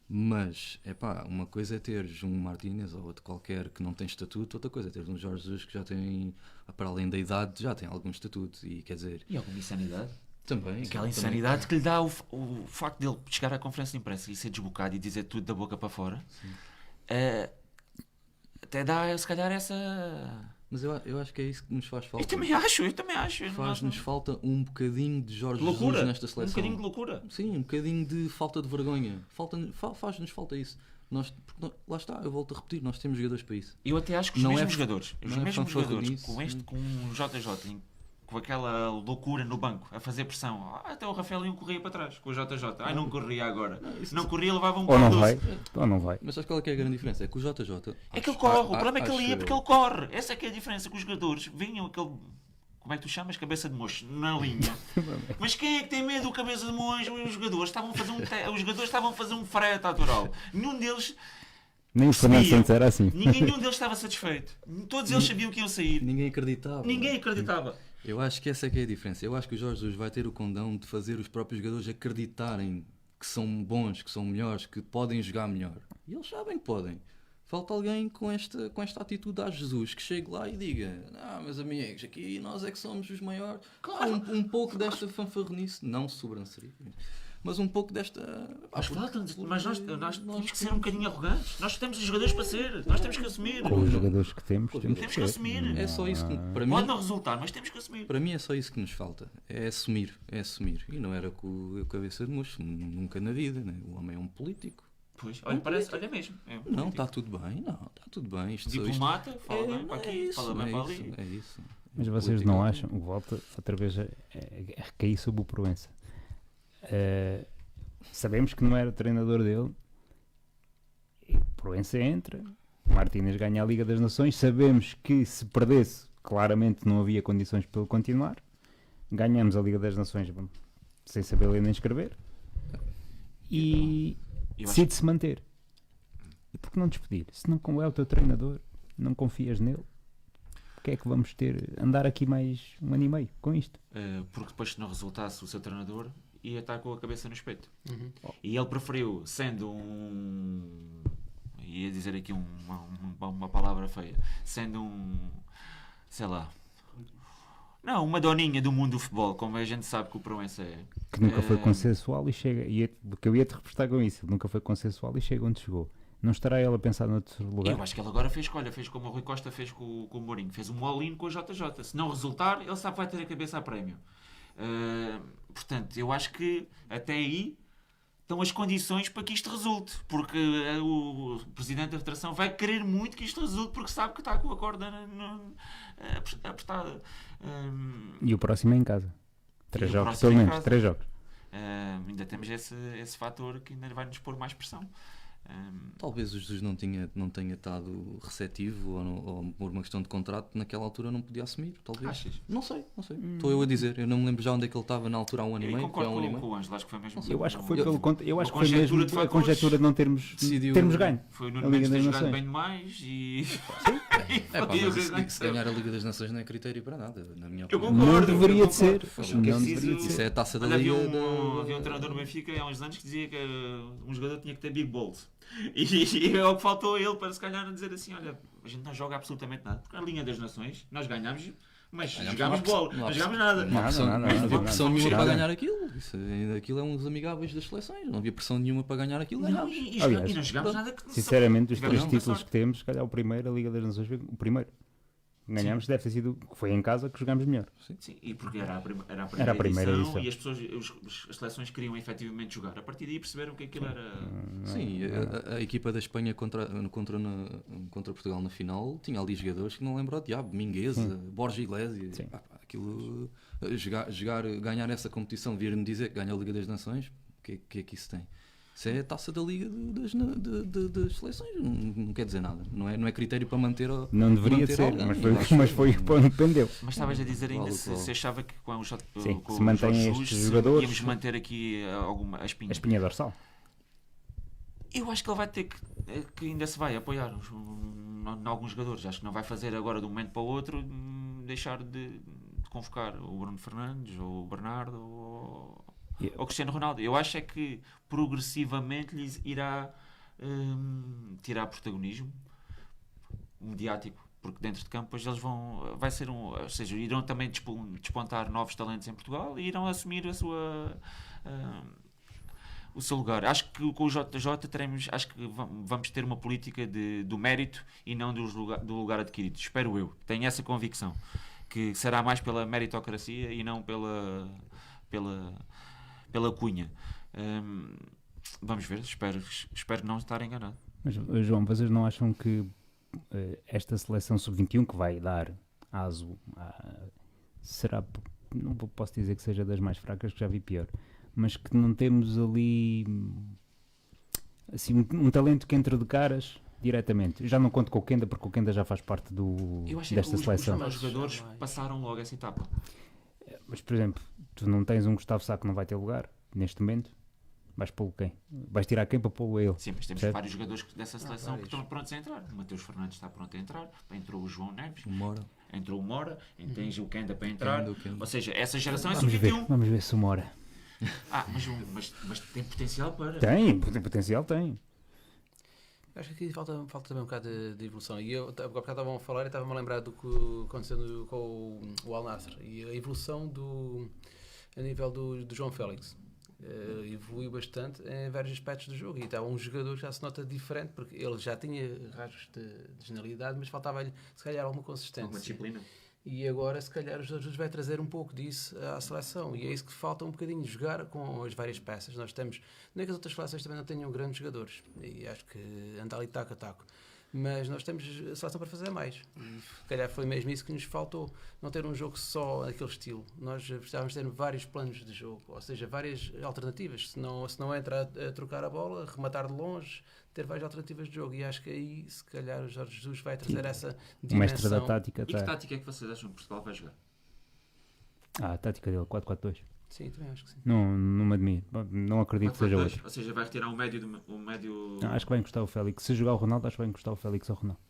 Mas, uma coisa é teres um Martínez ou outro qualquer que não tem estatuto, outra coisa é teres um Jorge Jesus que já tem, para além da idade, já tem algum estatuto, e quer dizer... E alguma insanidade? Também. Aquela insanidade que lhe dá o facto dele chegar à conferência de imprensa e ser desbocado e dizer tudo da boca para fora, até dá, se calhar, essa... Mas eu acho que é isso que nos faz falta. Eu também acho. Faz-nos falta um bocadinho de Jorge loucura. Jesus nesta seleção. Um bocadinho de loucura. Sim, um bocadinho de falta de vergonha. Faz-nos falta isso. Lá está, eu volto a repetir, nós temos jogadores para isso. Eu até acho que os Não mesmos é- jogadores, não é fanfarronice. com o JJ, com aquela loucura no banco, a fazer pressão. Até o Rafael Leão corria para trás, com o JJ. Não corria agora. Não corria, levava um ou não doce. vai, ou não vai. Mas sabes qual é que é a grande diferença? É que o JJ... É que ele corre, o problema é que ele ia porque ele corre. Essa é que é a diferença, que os jogadores vinham aquele... Como é que tu chamas? Cabeça de mocho, na linha. Mas quem é que tem medo do cabeça de mocho? Os jogadores estavam a fazer um frete natural. Nenhum deles... Nem o Fernando percebiam. Santos era assim. Nenhum deles estava satisfeito. Todos eles sabiam que iam sair. Ninguém acreditava. Ninguém acreditava. Eu acho que essa é que é a diferença. Eu acho que o Jorge Jesus vai ter o condão de fazer os próprios jogadores acreditarem que são bons, que são melhores, que podem jogar melhor. E eles sabem que podem. Falta alguém com esta atitude a Jesus, que chegue lá e diga: meus amigos, aqui nós é que somos os maiores. Claro. Um pouco desta fanfarronice, não sobranceria, mas um pouco desta... Mas nós temos que ser um bocadinho arrogantes. Nós temos os jogadores para ser. Nós temos que assumir. Com os jogadores que temos que assumir. É só isso que, para mim... Pode não resultar, mas temos que assumir. Para mim é só isso que nos falta. É assumir. E não era com a cabeça de mocho. Nunca na vida, né? O homem é um político. Pois, olha mesmo. Não, está tudo bem. Está tudo bem. Diplomata, fala bem para aqui, fala bem para ali. É isso. Mas vocês não acham, volta outra vez a recair sobre o Proença. Sabemos que não era o treinador dele, e o Proença entra, o Martínez ganha a Liga das Nações, sabemos que se perdesse, claramente não havia condições para ele continuar, ganhamos a Liga das Nações sem saber ler nem escrever, e decide-se manter. E por que não despedir? Se não é o teu treinador, não confias nele, porque é que vamos andar aqui mais um ano e meio com isto? Porque depois, se não resultasse o seu treinador, ia estar com a cabeça no espeto. E ele preferiu, sendo ia dizer aqui uma palavra feia, sendo sei lá, uma doninha do mundo do futebol, como a gente sabe que o Proença é. Que nunca foi consensual e chega, porque eu ia-te represtar com isso, ele nunca foi consensual e chega onde chegou. Não estará ele a pensar noutro lugar? Eu acho que ele agora fez como o Rui Costa fez com o Mourinho, fez um all-in com o JJ. Se não resultar, ele sabe que vai ter a cabeça a prémio. Portanto, eu acho que até aí estão as condições para que isto resulte, porque o Presidente da Federação vai querer muito que isto resulte, porque sabe que está com a corda apertada. E o próximo é em casa. 3 jogos, pelo menos, 3 jogos. Ainda temos esse fator que ainda vai nos pôr mais pressão. Talvez o Jesus não tenha estado receptivo ou por uma questão de contrato naquela altura não podia assumir, talvez. Achas? Não sei. Estou eu a dizer. Eu não me lembro já onde é que ele estava na altura há um ano e Eu meio. concordo foi há um ano e com meio. o Ângelo, acho que foi mesmo. Eu acho que foi Eu- pelo contra. Eu acho que uma foi mesmo conjectura de a fatores. conjectura de não Decidiu- termos ganho. Foi o A Nuno Liga Mendes ter das jogado Nações. bem demais e. É pá, Foi mas o isso, grande se ganhar a Liga das Nações não é critério para nada, na minha Eu opinião. concordo. Não deveria eu de ser. concordo. Acho Não que é deveria de preciso- ser. Isso é a taça da Olha, Liga. havia um treinador no Benfica há uns anos que dizia que um jogador tinha que ter big balls. E é o que faltou a ele para se calhar dizer assim: olha, a gente não joga absolutamente nada. Porque na Liga das Nações nós ganhámos, mas Ganhámos jogámos uma bola, pressão- não jogámos nada. Não há pressão, Nada, não havia nada, pressão nada. nenhuma Nada. para ganhar aquilo. Aquilo é uns amigáveis das seleções. Não havia pressão nenhuma para ganhar aquilo. Não, Ganhámos. Aliás, e não jogámos nada que Sinceramente, os tivemos três muita títulos sorte. que temos, se calhar o primeiro, a Liga das Nações, foi o primeiro. Ganhámos, deve ter sido. Foi em casa que jogámos melhor. Sim, e porque era a primeira, Era a primeira edição. e as pessoas, as seleções queriam efetivamente jogar. A partir daí perceberam que aquilo era. Sim, a equipa da Espanha contra Portugal na final tinha ali jogadores que não lembro ao diabo. Mingueza, Borja Iglesias. Sim. Aquilo, ganhar essa competição, vir-me dizer que ganha a Liga das Nações, o que é que isso tem? Isso é a taça da Liga das seleções, não quer dizer nada. Não é critério para manter. Não deveria manter ser, alguém. mas foi o que pendeu. Mas estavas a dizer ainda Vale, se vale. achava que com o Sim, com se o mantém Jorge estes Jesus, jogadores- íamos manter aqui a espinha. A espinha dorsal. Eu acho que ele vai ter que ainda se vai apoiar em alguns jogadores. Acho que não vai fazer agora de um momento para o outro deixar de convocar o Bruno Fernandes ou o Bernardo ou o Cristiano Ronaldo. Eu acho é que progressivamente lhes irá tirar protagonismo mediático, porque dentro de campo depois eles vai ser ou seja, irão também despontar novos talentos em Portugal e irão assumir a sua o seu lugar. Acho que com o JJ acho que vamos ter uma política do mérito e não do lugar adquirido. Espero eu. Tenho essa convicção que será mais pela meritocracia e não pela cunha. Vamos ver. Espero não estar enganado. Mas, João, vocês não acham que esta seleção sub-21 que vai dar aso será, não posso dizer que seja das mais fracas, que já vi pior, mas que não temos ali assim, um talento que entre de caras diretamente? Já não conto com o Kenda, porque o Kenda já faz parte Eu acho desta que seleção. os jogadores passaram logo essa etapa. Mas, por exemplo, tu não tens um Gustavo Sá que não vai ter lugar neste momento. Vais pô-lo quem? Vais tirar quem para pô-lo a ele? Sim, mas temos Certo. vários jogadores dessa seleção que vários. estão prontos a entrar. O Mateus Fernandes está pronto a entrar. Entrou o João Neves. Mora. Entrou o Mora. Tens o Kenda para entrar. Kenda, o Kenda. Ou seja, essa geração é Vamos ver, sub-21. vamos ver se o Mora. Mas tem potencial para. Tem potencial, tem. Acho que aqui falta também um bocado de evolução. E eu, há bocado estavam a falar e estava-me a lembrar do que aconteceu com o Al Nassr e a evolução a nível do João Félix. Evoluiu bastante em vários aspectos do jogo e estava um jogador que já se nota diferente porque ele já tinha rasgos de genialidade, mas faltava-lhe se calhar alguma consistência. Alguma disciplina. E agora, se calhar, o Jorge Jesus vai trazer um pouco disso à seleção. E é isso que falta um bocadinho, jogar com as várias peças. Nós temos, não é que as outras seleções também não tenham grandes jogadores. E acho que anda ali taco a taco. Mas nós temos a seleção para fazer mais. E se calhar foi mesmo isso que nos faltou. Não ter um jogo só daquele estilo. Nós precisávamos ter vários planos de jogo. Ou seja, várias alternativas. Se não entra a trocar a bola, rematar de longe, ter várias alternativas de jogo. E acho que aí, se calhar, o Jorge Jesus vai trazer essa O mestre da dimensão. tática E que está. tática é que vocês acham que Portugal vai jogar? A tática dele, 4-4-2. Sim, também acho que sim. Não me admiro. Não acredito que seja 4-4-2? outro. Ou seja, vai retirar o médio. Não, acho que vai encostar o Félix. Se jogar o Ronaldo, acho que vai encostar o Félix ao Ronaldo.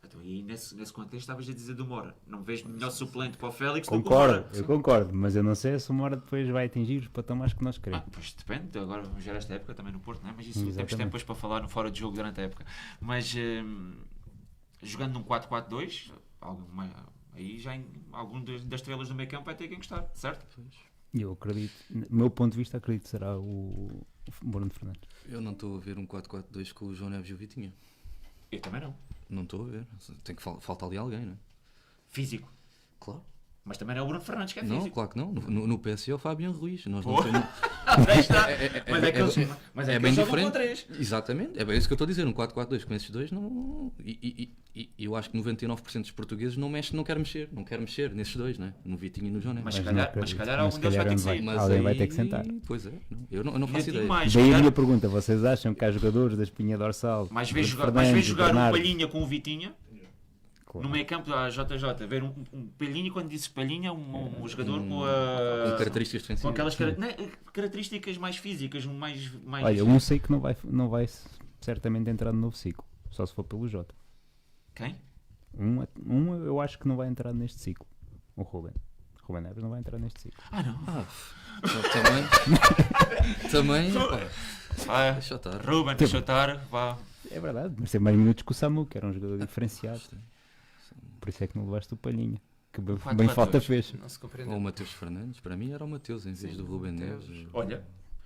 Então, e nesse contexto estavas a dizer do Mora. Não vejo melhor suplente para o Félix do que o Mora. Concordo, eu concordo. Mas eu não sei se o Mora depois vai atingir os patamares que nós queremos. Pois depende, agora vamos ver esta época também no Porto, não é? Mas isso Exatamente. temos tempo depois para falar no fora de jogo durante a época. Mas jogando num 4-4-2, aí já algum das estrelas do meio campo vai ter que encostar, certo? E eu acredito, do meu ponto de vista, acredito que será o Bruno Fernandes. Eu não estou a ver um 4-4-2 com o João Neves e o Vitinha. Eu também não. Não estou a ver. Tem que falta ali alguém, não é? Físico. Claro. Mas também não é o Bruno Fernandes que é Não, físico. claro que não. No PSG é o Fabian Ruiz. Nós não Boa. temos... Aí está. Mas é que eles, mas é que bem eles jogam diferente. com três. Exatamente, é bem isso que eu estou a dizer. Um 4-4-2 com esses dois, não... E eu acho que 99% dos portugueses não quer mexer nesses dois, né? No Vitinho e no João Neves. Mas se não calhar, acredito. mas se calhar Mas algum se deles vai calhar ter que não sair. vai. Alguém vai ter que sentar. Pois é, eu não faço Eu digo ideia. mais, se Daí a calhar, minha pergunta, vocês acham que há jogadores da espinha dorsal? mais Bruno vez jogar Fernandes, o Bernardo? Palhinha com o Vitinha Claro. no meio campo da JJ, ver um Palhinha, quando disse Palhinha, um jogador com Com características com defensivas. aquelas características mais físicas, mais Olha, um sei que não vai certamente entrar no novo ciclo, só se for pelo Jota. Quem? Um eu acho que não vai entrar neste ciclo. O Ruben Neves não vai entrar neste ciclo. Ah, não. Também, pá, Ah, deixa eu estar. Ruben, deixa eu estar, vá. É verdade, mas tem mais minutos que o Samu, que era um jogador diferenciado. Por isso é que não levaste o Palhinha, que bem 4-4-2. falta fez. Não se Ou compreendeu. o Mateus Fernandes, para mim era o Mateus em vez Sim, do Ruben Mateus. Neves. Olha,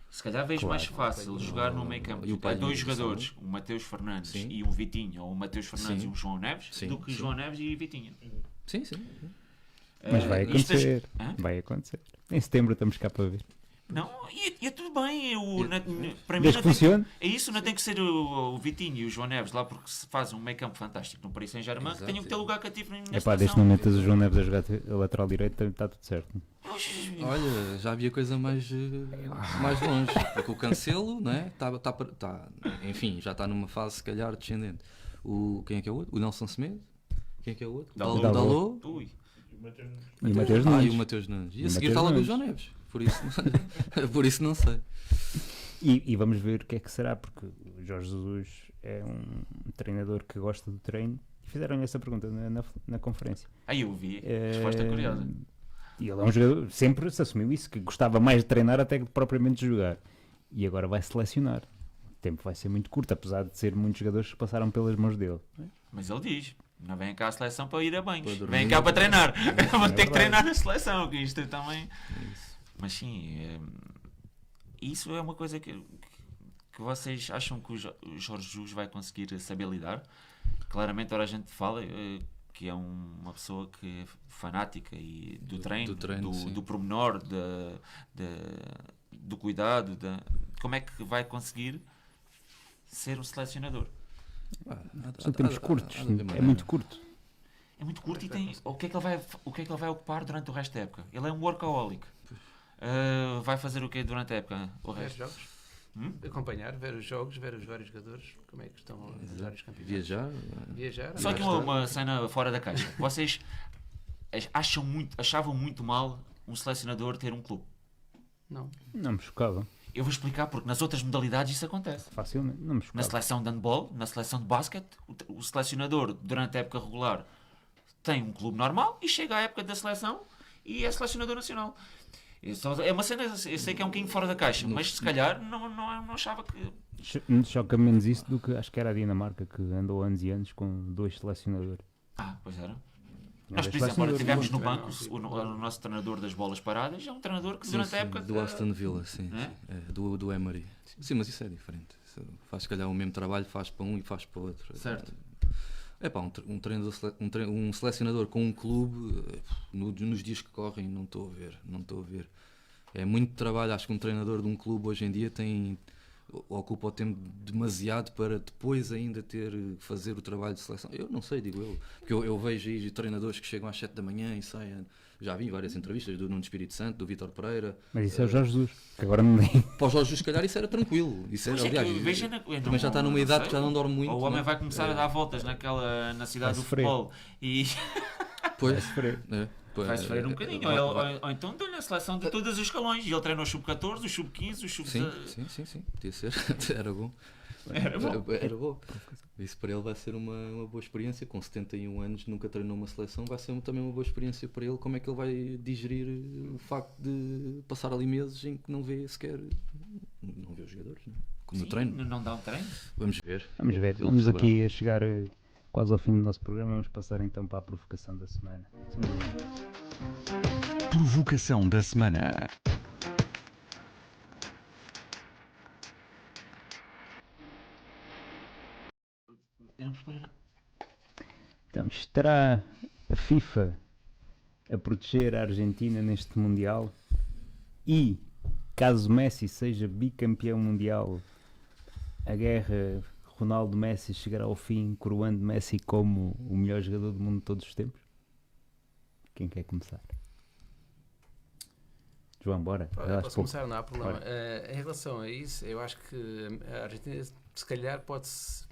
se calhar vejo Claro. mais fácil jogar no meio campo E o a Palhinha, dois sim. jogadores, o Mateus Fernandes Sim. e um Vitinho, ou o Mateus Fernandes Sim. e um João Neves, Sim, do que sim. João Neves e Vitinho. Sim, sim. Mas vai Isto- acontecer. Hã? Vai acontecer. Em setembro estamos cá para ver. Não, e é tudo bem. Para mim Desde não que tem funcione. é isso, não tem que ser o Vitinho e o João Neves lá porque se faz um meio campo fantástico no Paris Saint-Germain, que Exato, tenham que ter lugar cativo na É pá, desde seleção. que não metas o João Neves a jogar a lateral direito, está tudo certo. Olha, já havia coisa mais longe. Porque o Cancelo, né? Enfim, já está numa fase se calhar descendente. Quem é que é o outro? O Nelson Semedo? Quem é que é o outro? Dalot. O Dalot. Ui, E o Mateus E Nunes. o Mateus Nunes. E E a o seguir Mateus está logo o Nunes. João Neves. Por isso não sei. E vamos ver o que é que será, porque o Jorge Jesus é um treinador que gosta do treino. E fizeram-lhe essa pergunta na conferência. aí eu vi, resposta curiosa. E ele é um jogador, sempre se assumiu isso, que gostava mais de treinar até que de propriamente jogar. E agora vai selecionar. O tempo vai ser muito curto, apesar de ser muitos jogadores que passaram pelas mãos dele. Mas ele diz, não vem cá à seleção para ir a banhos, Para dormir. vem cá para treinar. Vou ter que verdade. treinar na seleção, que isto também... Mas sim, isso é uma coisa que vocês acham que o Jorge Jesus vai conseguir saber lidar. Claramente, agora a gente fala que é uma pessoa que é fanática e do treino, sim. do pormenor, do cuidado. Como é que vai conseguir ser um selecionador? São tempos curtos, há de haver é maneira. muito curto. É muito curto e tem. O que é que ele vai ocupar durante o resto da época? Ele é um workaholic. Vai fazer o quê durante a época? O Ver resto? jogos, Hum? acompanhar, ver os jogos, ver os vários jogadores, como é que estão a usar os campeonatos. Viajar. Viajar. Só que lá está. uma cena fora da caixa. Vocês achavam muito mal um selecionador ter um clube. Não. Não me chocava, Eu vou explicar porque nas outras modalidades isso acontece. facilmente. Não me Na chocava. seleção de handball, na seleção de basquete, o selecionador durante a época regular tem um clube normal e chega à época da seleção e é selecionador nacional. É uma cena, eu sei que é um bocadinho fora da caixa, mas se calhar não achava que. Choca menos isso do que acho que era a Dinamarca, que andou anos e anos com 2 selecionadores. Pois era. Não, Nós, dois por exemplo, agora selecionadores. tivemos no muito banco bem, o nosso treinador das bolas paradas, é um treinador que durante a época. Do Aston Villa, sim. É? É, do Emery. Sim, mas isso é diferente. Isso faz se calhar o mesmo trabalho, faz para um e faz para o outro. Certo. É pá, um selecionador com um clube, nos dias que correm, não estou a ver. É muito trabalho, acho que um treinador de um clube hoje em dia ocupa o tempo demasiado para depois ainda fazer o trabalho de seleção. Eu não sei, digo eu. Porque eu vejo aí treinadores que chegam às 7 da manhã e saem. Já vi várias entrevistas do Nuno Espírito Santo, do Vítor Pereira. Mas isso é o Jorge Jesus, que agora não tem. Para os Jorge, se calhar, isso era tranquilo. Isso era, Pois é que aliás, veja também já está numa idade sei, que já não dorme muito. O homem né? vai começar a dar voltas na cidade Vai do sofrer. futebol e Pois, Vai sofrer. pois, vai sofrer um bocadinho. vai- Ou então dá-lhe a seleção de todos os escalões. E ele treina o sub-14, o sub-15, o sub... Sim, podia ser. Era bom. Era bom. Era bom. Isso para ele vai ser uma boa experiência. Com 71 anos, nunca treinou uma seleção. Vai ser também uma boa experiência para ele. Como é que ele vai digerir o facto de passar ali meses em que não vê sequer. Não vê os jogadores, né? Como no Sim, treino. não dá um treino. Vamos ver. Vamos ver, Ele vamos saberá. aqui a chegar quase ao fim do nosso programa. Vamos passar então para a provocação da semana. Provocação da semana. Então, estará a FIFA a proteger a Argentina neste Mundial e, caso Messi seja bicampeão mundial, a guerra Ronaldo-Messi chegará ao fim, coroando Messi como o melhor jogador do mundo de todos os tempos? Quem quer começar? João, bora. Posso começar, não há problema. Em relação a isso, eu acho que a Argentina, se calhar, pode-se,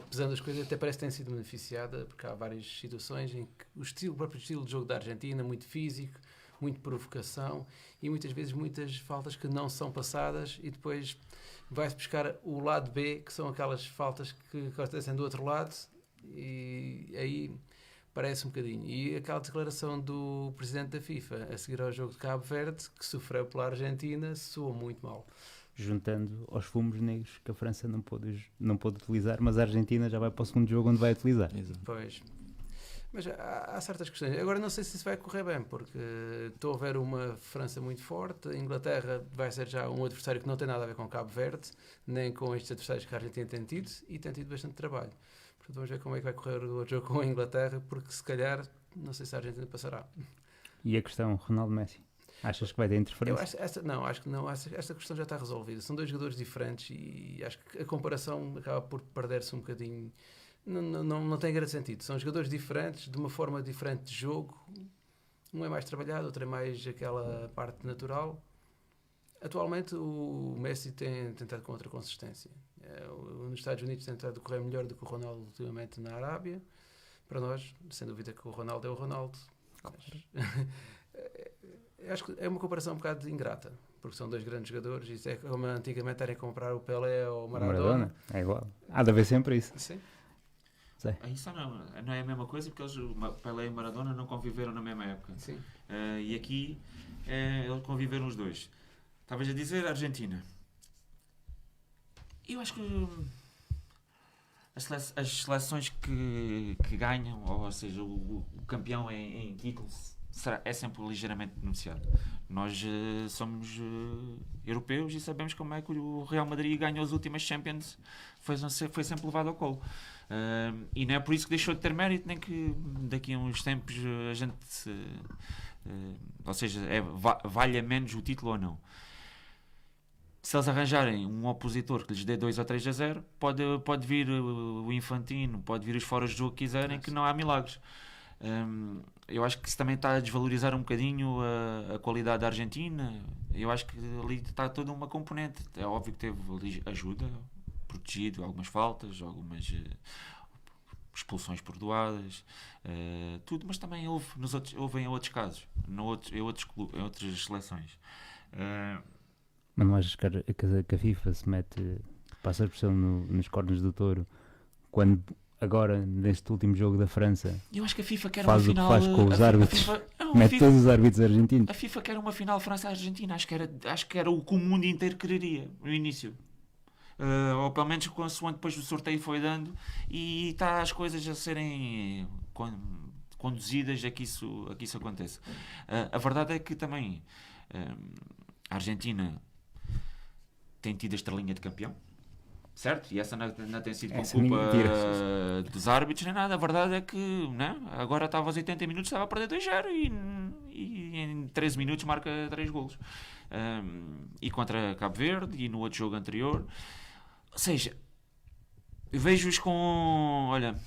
pesando as coisas, até parece que tem sido beneficiada, porque há várias situações em que o próprio estilo de jogo da Argentina, muito físico, muito provocação e muitas vezes muitas faltas que não são passadas e depois vai-se buscar o lado B, que são aquelas faltas que acontecem do outro lado, e aí parece um bocadinho. E aquela declaração do presidente da FIFA a seguir ao jogo de Cabo Verde, que sofreu pela Argentina, soa muito mal. Juntando aos fumos negros que a França não pôde utilizar, mas a Argentina já vai para o segundo jogo onde vai utilizar. Exato. Pois. Mas há certas questões. Agora não sei se isso vai correr bem, porque estou a ver uma França muito forte. A Inglaterra vai ser já um adversário que não tem nada a ver com Cabo Verde, nem com estes adversários que a Argentina tem tido, e tem tido bastante trabalho. Portanto, vamos ver como é que vai correr o jogo com a Inglaterra, porque se calhar, não sei se a Argentina passará. E a questão, Ronaldo-Messi? Achas que vai ter interferência? Acho que não. Esta questão já está resolvida. São dois jogadores diferentes e acho que a comparação acaba por perder-se um bocadinho. Não tem grande sentido. São jogadores diferentes, de uma forma diferente de jogo. Um é mais trabalhado, outro é mais aquela parte natural. Atualmente o Messi tem tentado com outra consistência. Nos Estados Unidos tem tentado correr melhor do que o Ronaldo ultimamente na Arábia. Para nós, sem dúvida que o Ronaldo é o Ronaldo. Acho que é uma comparação um bocado ingrata, porque são dois grandes jogadores. Isso é como antigamente era comprar o Pelé ou o Maradona. É igual. Há de haver sempre isso. Sim. Isso não é a mesma coisa, porque eles, Pelé e Maradona não conviveram na mesma época. Sim. E aqui eles conviveram os dois. Estavas a dizer Argentina. Eu acho que as seleções que ganham, ou seja, o campeão em títulos, é sempre ligeiramente beneficiado. Nós somos europeus e sabemos como é que o Real Madrid ganhou as últimas Champions, foi sempre levado ao colo. E não é por isso que deixou de ter mérito, nem que daqui a uns tempos a gente ou seja, valha menos o título ou não. Se eles arranjarem um opositor que lhes dê 2 ou 3-0, pode vir o Infantino, pode vir os foras de jogo que quiserem, que não há milagres. Eu acho que isso também está a desvalorizar um bocadinho a qualidade da Argentina. Eu acho que ali está toda uma componente. É óbvio que teve ali ajuda, protegido, algumas faltas, algumas expulsões perdoadas, tudo, mas também houve em outros casos, em outras seleções. Mas não achas que a FIFA se mete, passa a pressão nos cornos do touro quando agora, neste último jogo da França, eu acho que a FIFA quer faz uma o que final, faz com os árbitros, mete todos os árbitros argentinos? A FIFA quer uma final França-Argentina, acho que era o que o mundo inteiro quereria no início. Ou pelo menos consoante depois o sorteio foi dando, e está as coisas a serem conduzidas a que isso aconteça. A verdade é que também a Argentina tem tido a estrelinha de campeão, certo? E essa não tem sido por culpa dos árbitros nem nada. A verdade é que agora estava aos 80 minutos, estava a perder 2-0 e em 13 minutos marca 3 golos. E contra Cabo Verde e no outro jogo anterior. Ou seja, eu vejo-os com... Olha,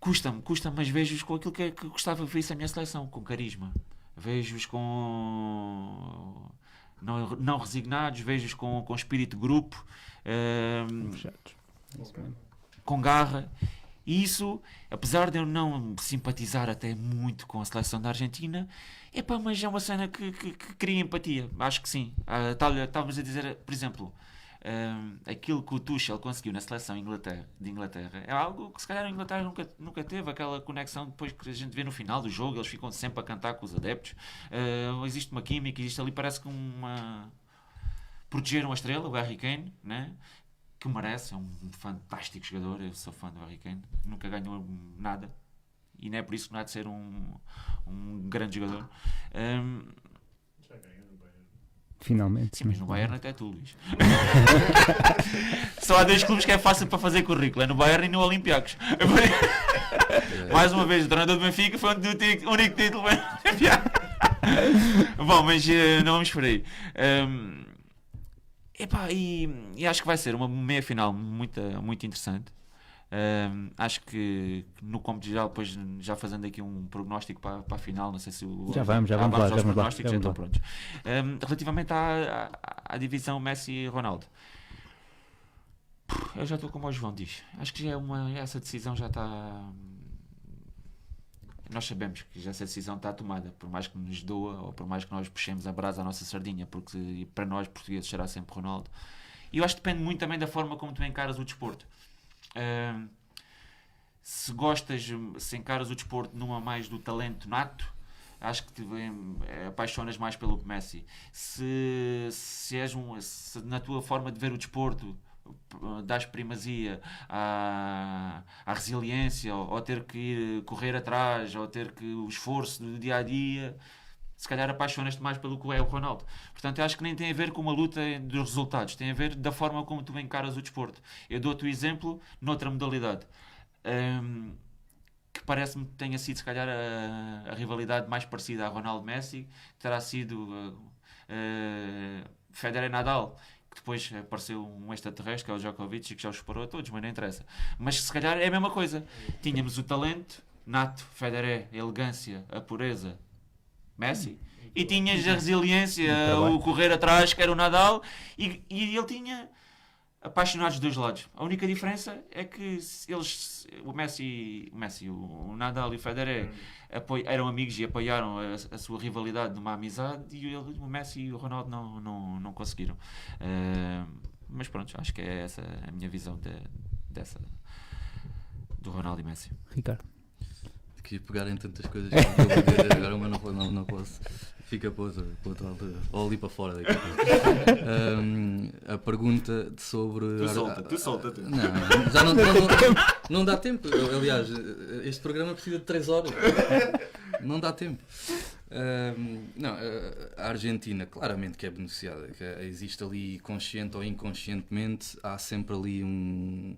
custa-me, mas vejo-os com aquilo que gostava de ver a minha seleção, com carisma. Vejo-os com... Não resignados, vejo-os com espírito de grupo, com garra. E isso, apesar de eu não simpatizar até muito com a seleção da Argentina, mas é uma cena que cria empatia. Acho que sim. Estávamos a dizer, por exemplo, aquilo que o Tuchel conseguiu na seleção de Inglaterra é algo que se calhar a Inglaterra nunca teve, aquela conexão depois que a gente vê no final do jogo, eles ficam sempre a cantar com os adeptos. Existe uma química, existe ali, parece que protegeram a estrela, o Harry Kane, né? Que merece, é um fantástico jogador. Eu sou fã do Harry Kane, nunca ganhou nada e não é por isso que não há de ser um grande jogador. Finalmente. Sim, mas no Bayern até tu, Luís. Só há 2 clubes que é fácil para fazer currículo, é no Bayern e no Olympiacos. Mais uma vez, o treinador do Benfica foi o único título. Bom, mas não vamos por aí. Epá, e acho que vai ser uma meia final muito interessante. Acho que no cômputo geral, depois já fazendo aqui um prognóstico para a final, não sei se Já vamos lá, aos já vamos lá, prognósticos, já já estão vamos prontos. Relativamente à divisão Messi e Ronaldo, eu já estou como o João diz. Acho que já essa decisão já está. Nós sabemos que já essa decisão está tomada, por mais que nos doa ou por mais que nós puxemos a brasa à nossa sardinha, porque para nós portugueses será sempre Ronaldo. E eu acho que depende muito também da forma como tu encaras o desporto. Se encaras o desporto numa mais do talento nato, acho que te apaixonas mais pelo Messi. Se na tua forma de ver o desporto dás primazia à resiliência, ou ter que ir correr atrás, ou ter que o esforço do dia a dia, se calhar apaixonas-te mais pelo que é o Ronaldo. Portanto, eu acho que nem tem a ver com uma luta dos resultados, tem a ver da forma como tu encaras o desporto. Eu dou-te o exemplo noutra modalidade, que parece-me que tenha sido, se calhar, a rivalidade mais parecida a Ronaldo-Messi, terá sido Federer-Nadal, que depois apareceu um extraterrestre, que é o Djokovic, e que já os separou a todos, mas não interessa. Mas se calhar é a mesma coisa. Tínhamos o talento nato, Federer, a elegância, a pureza, Messi, e tinhas a resiliência, o correr atrás, que era o Nadal, e ele tinha apaixonados dos dois lados. A única diferença é que o Nadal e o Federer eram amigos e apoiaram a sua rivalidade numa amizade, e o Messi e o Ronaldo não conseguiram. Mas pronto, acho que é essa a minha visão do Ronaldo e Messi. Ricardo. Que pegar em tantas coisas que eu vou dizer agora, mas não posso. Fica para outra altura. Ou ali para fora daqui. A pergunta sobre. Tu solta. Não, já não dá tempo. Aliás, este programa precisa de 3 horas. Não dá tempo. A Argentina, claramente que é beneficiada. Que existe ali, consciente ou inconscientemente, há sempre ali um.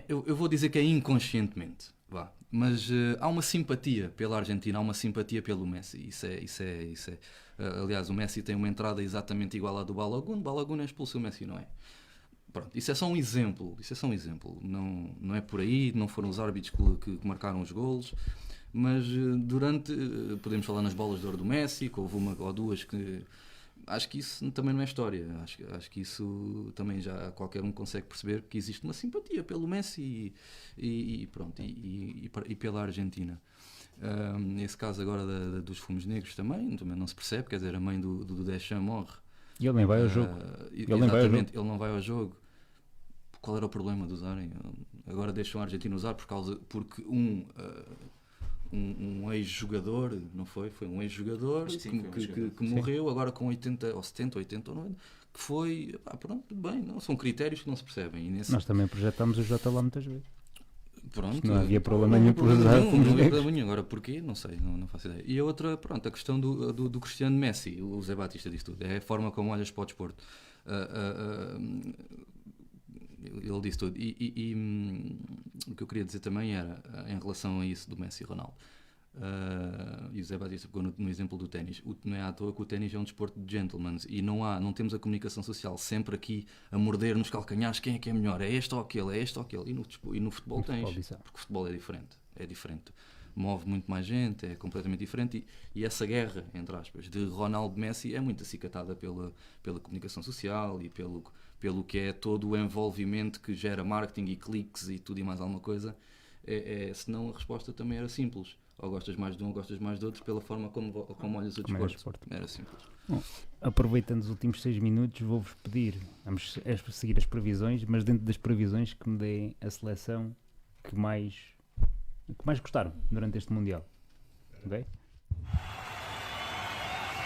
Eu vou dizer que é inconscientemente. Vá. Mas há uma simpatia pela Argentina, há uma simpatia pelo Messi. Isso é. Aliás, o Messi tem uma entrada exatamente igual à do Balogun. Balogun é expulso, o Messi não é. Pronto, isso é só um exemplo. Não é por aí, não foram os árbitros que marcaram os golos. Mas podemos falar nas bolas de ouro do Messi, que houve uma ou duas que. Acho que isso também não é história. Acho que isso também já qualquer um consegue perceber que existe uma simpatia pelo Messi e pronto, e pela Argentina. Nesse caso agora dos fumos negros também não se percebe, quer dizer, a mãe do Deschamps morre. E ele nem vai ao jogo. Exatamente, ele não vai ao jogo. Qual era o problema de usarem? Agora deixam a Argentina usar porque um ex-jogador, não foi? Foi um ex-jogador que morreu agora com 80 ou 70, 80 ou 90, que foi, pronto, tudo bem, não, são critérios que não se percebem. Nós também projetámos o Jota lá muitas vezes. Pronto, não havia problema nenhum por usar fumos negros. Agora porquê? Não sei, não faço ideia. E a outra, pronto, a questão do Cristiano Messi, o Zé Batista disse tudo, é a forma como olhas para o desporto. Ele disse tudo. E o que eu queria dizer também era, em relação a isso do Messi e Ronaldo, e o Zé Batista pegou no exemplo do ténis. Não é à toa que o ténis é um desporto de gentlemen e não temos a comunicação social sempre aqui a morder nos calcanhares quem é que é melhor, é este ou aquele, e no futebol tens, porque o futebol é diferente, move muito mais gente, é completamente diferente, e essa guerra, entre aspas, de Ronaldo e Messi é muito acicatada pela comunicação social e pelo que é todo o envolvimento que gera marketing e cliques e tudo e mais alguma coisa. Senão a resposta também era simples. Ou gostas mais de um ou gostas mais de outro, pela forma como olhas o desporto. Era simples. Bom, aproveitando os últimos 6 minutos, vou-vos pedir, vamos seguir as previsões, mas dentro das previsões que me deem a seleção que mais gostaram durante este Mundial. Ok?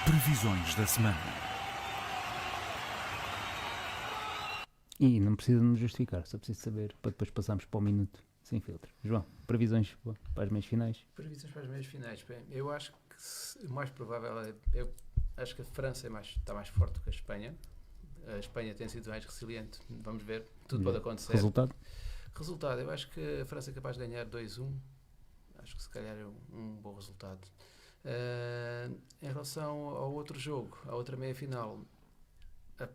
Previsões da semana. E não precisa de nos justificar, só preciso saber para depois passarmos para o minuto sem filtro. João, previsões para as meias finais? Previsões para as meias finais. Bem, eu acho que o mais provável é Acho que a França está mais forte do que a Espanha. A Espanha tem sido mais resiliente. Vamos ver. Tudo pode acontecer. Resultado? Eu acho que a França é capaz de ganhar 2-1. Acho que se calhar é um bom resultado. Em relação ao outro jogo, à outra meia-final,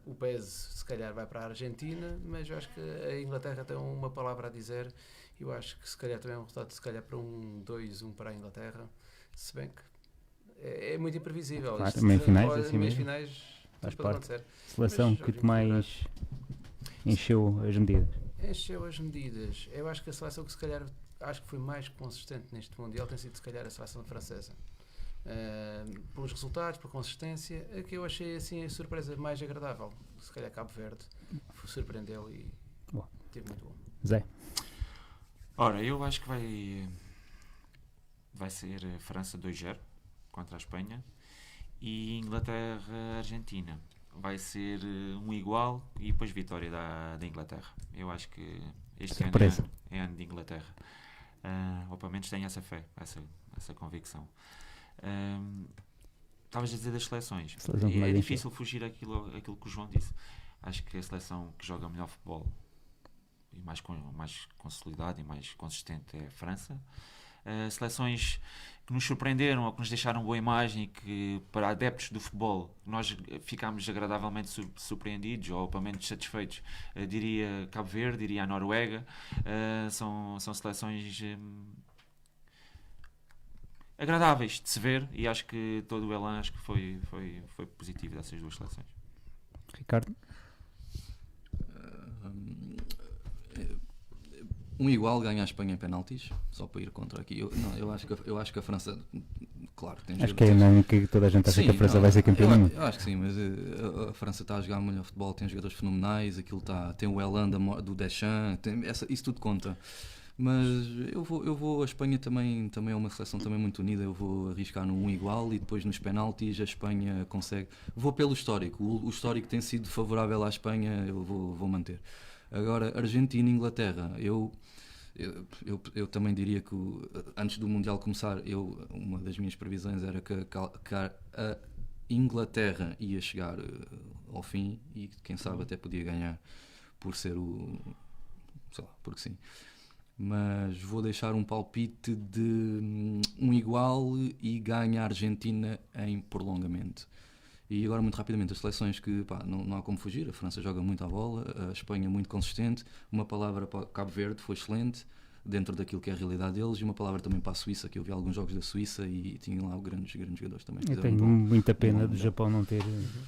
o PES se calhar vai para a Argentina, mas eu acho que a Inglaterra tem uma palavra a dizer. Eu acho que se calhar também é um resultado, se calhar para um 2-1 para a Inglaterra, se bem que é muito imprevisível. Claro, meias-finais, assim mesmo. Meias-finais, tudo pode acontecer. Seleção Mas, que te mais encheu as medidas? Encheu as medidas. Eu acho que a seleção que se calhar acho que foi mais consistente neste Mundial tem sido se calhar a seleção francesa. Pelos resultados, pela consistência, a que eu achei assim a surpresa mais agradável. Se calhar Cabo Verde surpreendeu e teve muito bom. Zé? Ora, eu acho que vai ser França 2-0 contra a Espanha e Inglaterra-Argentina. Vai ser um igual e depois vitória da Inglaterra. Eu acho que este ano é ano de Inglaterra. Ou pelo menos tenho essa fé, essa convicção. Estavas a dizer das seleções. É difícil fugir aquilo que o João disse. Acho que a seleção que joga melhor futebol e mais consolidado e mais consistente é a França. Seleções que nos surpreenderam ou que nos deixaram boa imagem e que para adeptos do futebol nós ficámos agradavelmente surpreendidos ou pelo menos satisfeitos, diria Cabo Verde, diria a Noruega. São seleções agradáveis de se ver e acho que todo o elan acho que foi positivo dessas duas seleções. Ricardo? Um igual ganha a Espanha em penaltis, só para ir contra aqui. Eu acho que a França, claro, tem acho que é unânime que toda a gente acha que a França vai ser campeã do mundo. Eu acho que sim, mas a França está a jogar melhor futebol, tem jogadores fenomenais, tem o elan do Deschamps, isso tudo conta. Mas eu vou a Espanha também é uma seleção também muito unida. Eu vou arriscar no 1 igual e depois nos penaltis a Espanha consegue. Vou pelo histórico. O histórico tem sido favorável à Espanha, eu vou manter. Agora, Argentina e Inglaterra, eu também diria que antes do Mundial começar, uma das minhas previsões era que a Inglaterra ia chegar ao fim e quem sabe até podia ganhar por ser sei lá, porque sim. Mas vou deixar um palpite de 1 igual e ganha a Argentina em prolongamento. E agora muito rapidamente as seleções que não há como fugir. A França joga muito à bola, a Espanha muito consistente, uma palavra para Cabo Verde foi excelente dentro daquilo que é a realidade deles e uma palavra também para a Suíça, que eu vi alguns jogos da Suíça e tinha lá grandes jogadores também. Eu tenho muita pena do Japão não ter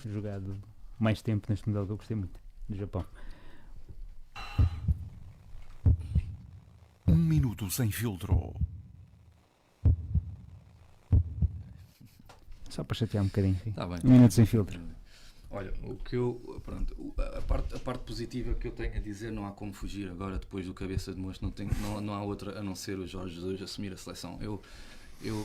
jogado mais tempo neste Mundial, que eu gostei muito do Japão. 1 minuto sem filtro. Só para chatear um bocadinho. Tá bem. 1 minuto sem filtro. Olha, a parte positiva que eu tenho a dizer, não há como fugir agora, depois do cabeça de moço, não há outra a não ser o Jorge Jesus assumir a seleção.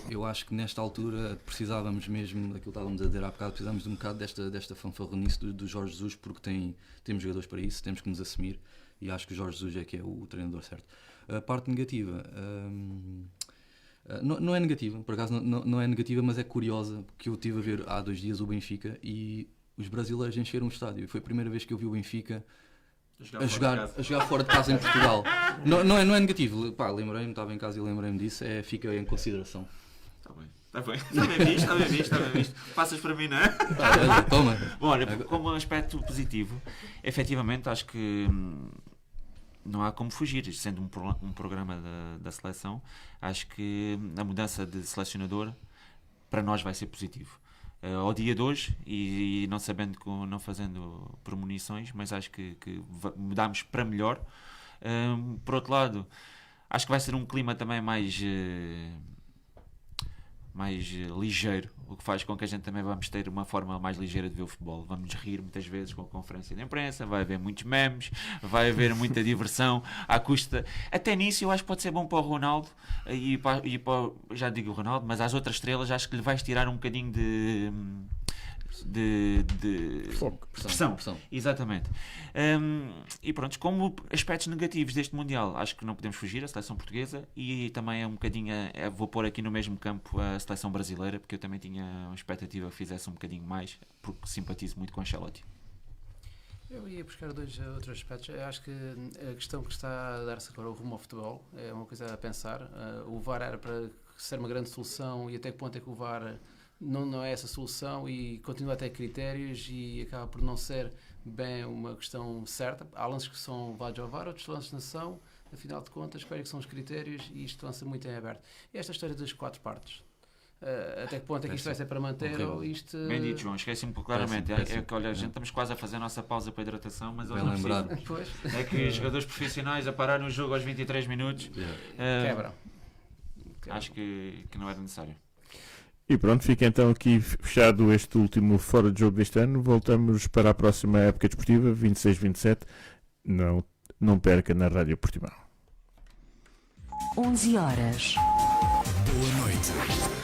Eu acho que nesta altura precisávamos mesmo daquilo que estávamos a dizer há bocado, precisávamos de um bocado desta fanfarronice do Jorge Jesus, porque temos jogadores para isso, temos que nos assumir e acho que o Jorge Jesus é que é o treinador certo. A parte negativa, não é negativa, por acaso não é negativa, mas é curiosa, porque eu estive a ver há 2 dias o Benfica e os brasileiros encheram o estádio. Foi a primeira vez que eu vi o Benfica a jogar fora de casa em Portugal. Não é negativo, lembrei-me, estava em casa e lembrei-me disso, fica em consideração. Está bem visto. Passas para mim, não é? Toma. Bom, olha, como aspecto positivo, efetivamente acho que não há como fugir, sendo um programa da seleção, acho que a mudança de selecionador para nós vai ser positivo. Ao dia de hoje, e não sabendo, não fazendo premonições, mas acho que mudámos para melhor. Por outro lado, acho que vai ser um clima também mais ligeiro, o que faz com que a gente também vamos ter uma forma mais ligeira de ver o futebol. Vamos nos rir muitas vezes com a conferência de imprensa, vai haver muitos memes, vai haver muita diversão à custa. Até nisso eu acho que pode ser bom para o Ronaldo e para já digo o Ronaldo, mas às outras estrelas acho que lhe vais tirar um bocadinho de Fogo. pressão. Exatamente. E pronto, como aspectos negativos deste Mundial, acho que não podemos fugir, a seleção portuguesa, e também é um bocadinho, vou pôr aqui no mesmo campo a seleção brasileira, porque eu também tinha uma expectativa que fizesse um bocadinho mais, porque simpatizo muito com Ancelotti. Eu ia buscar dois outros aspectos. Eu acho que a questão que está a dar-se agora o rumo ao futebol é uma coisa a pensar. O VAR era para ser uma grande solução, e até que ponto é que o VAR não é essa solução e continua a ter critérios e acaba por não ser bem uma questão certa. Há lances que são válidos ao VAR, outros lances não são. Afinal de contas, quais é que são os critérios? E isto lança muito em aberto. E esta história das 4 partes. Até que ponto é que isto vai ser para manter ou isto... Bem dito, João, esqueci-me claramente. Péssimo. É que, olha, a gente estamos quase a fazer a nossa pausa para a hidratação, mas Bem eu não lembrado. preciso. Pois, É que os jogadores profissionais a parar no jogo aos 23 minutos, quebram. acho que não era necessário. E pronto, fica então aqui fechado este último Fora de Jogo deste ano. Voltamos para a próxima época desportiva, 26-27. Não perca na Rádio Portimão. 11 horas. Boa noite.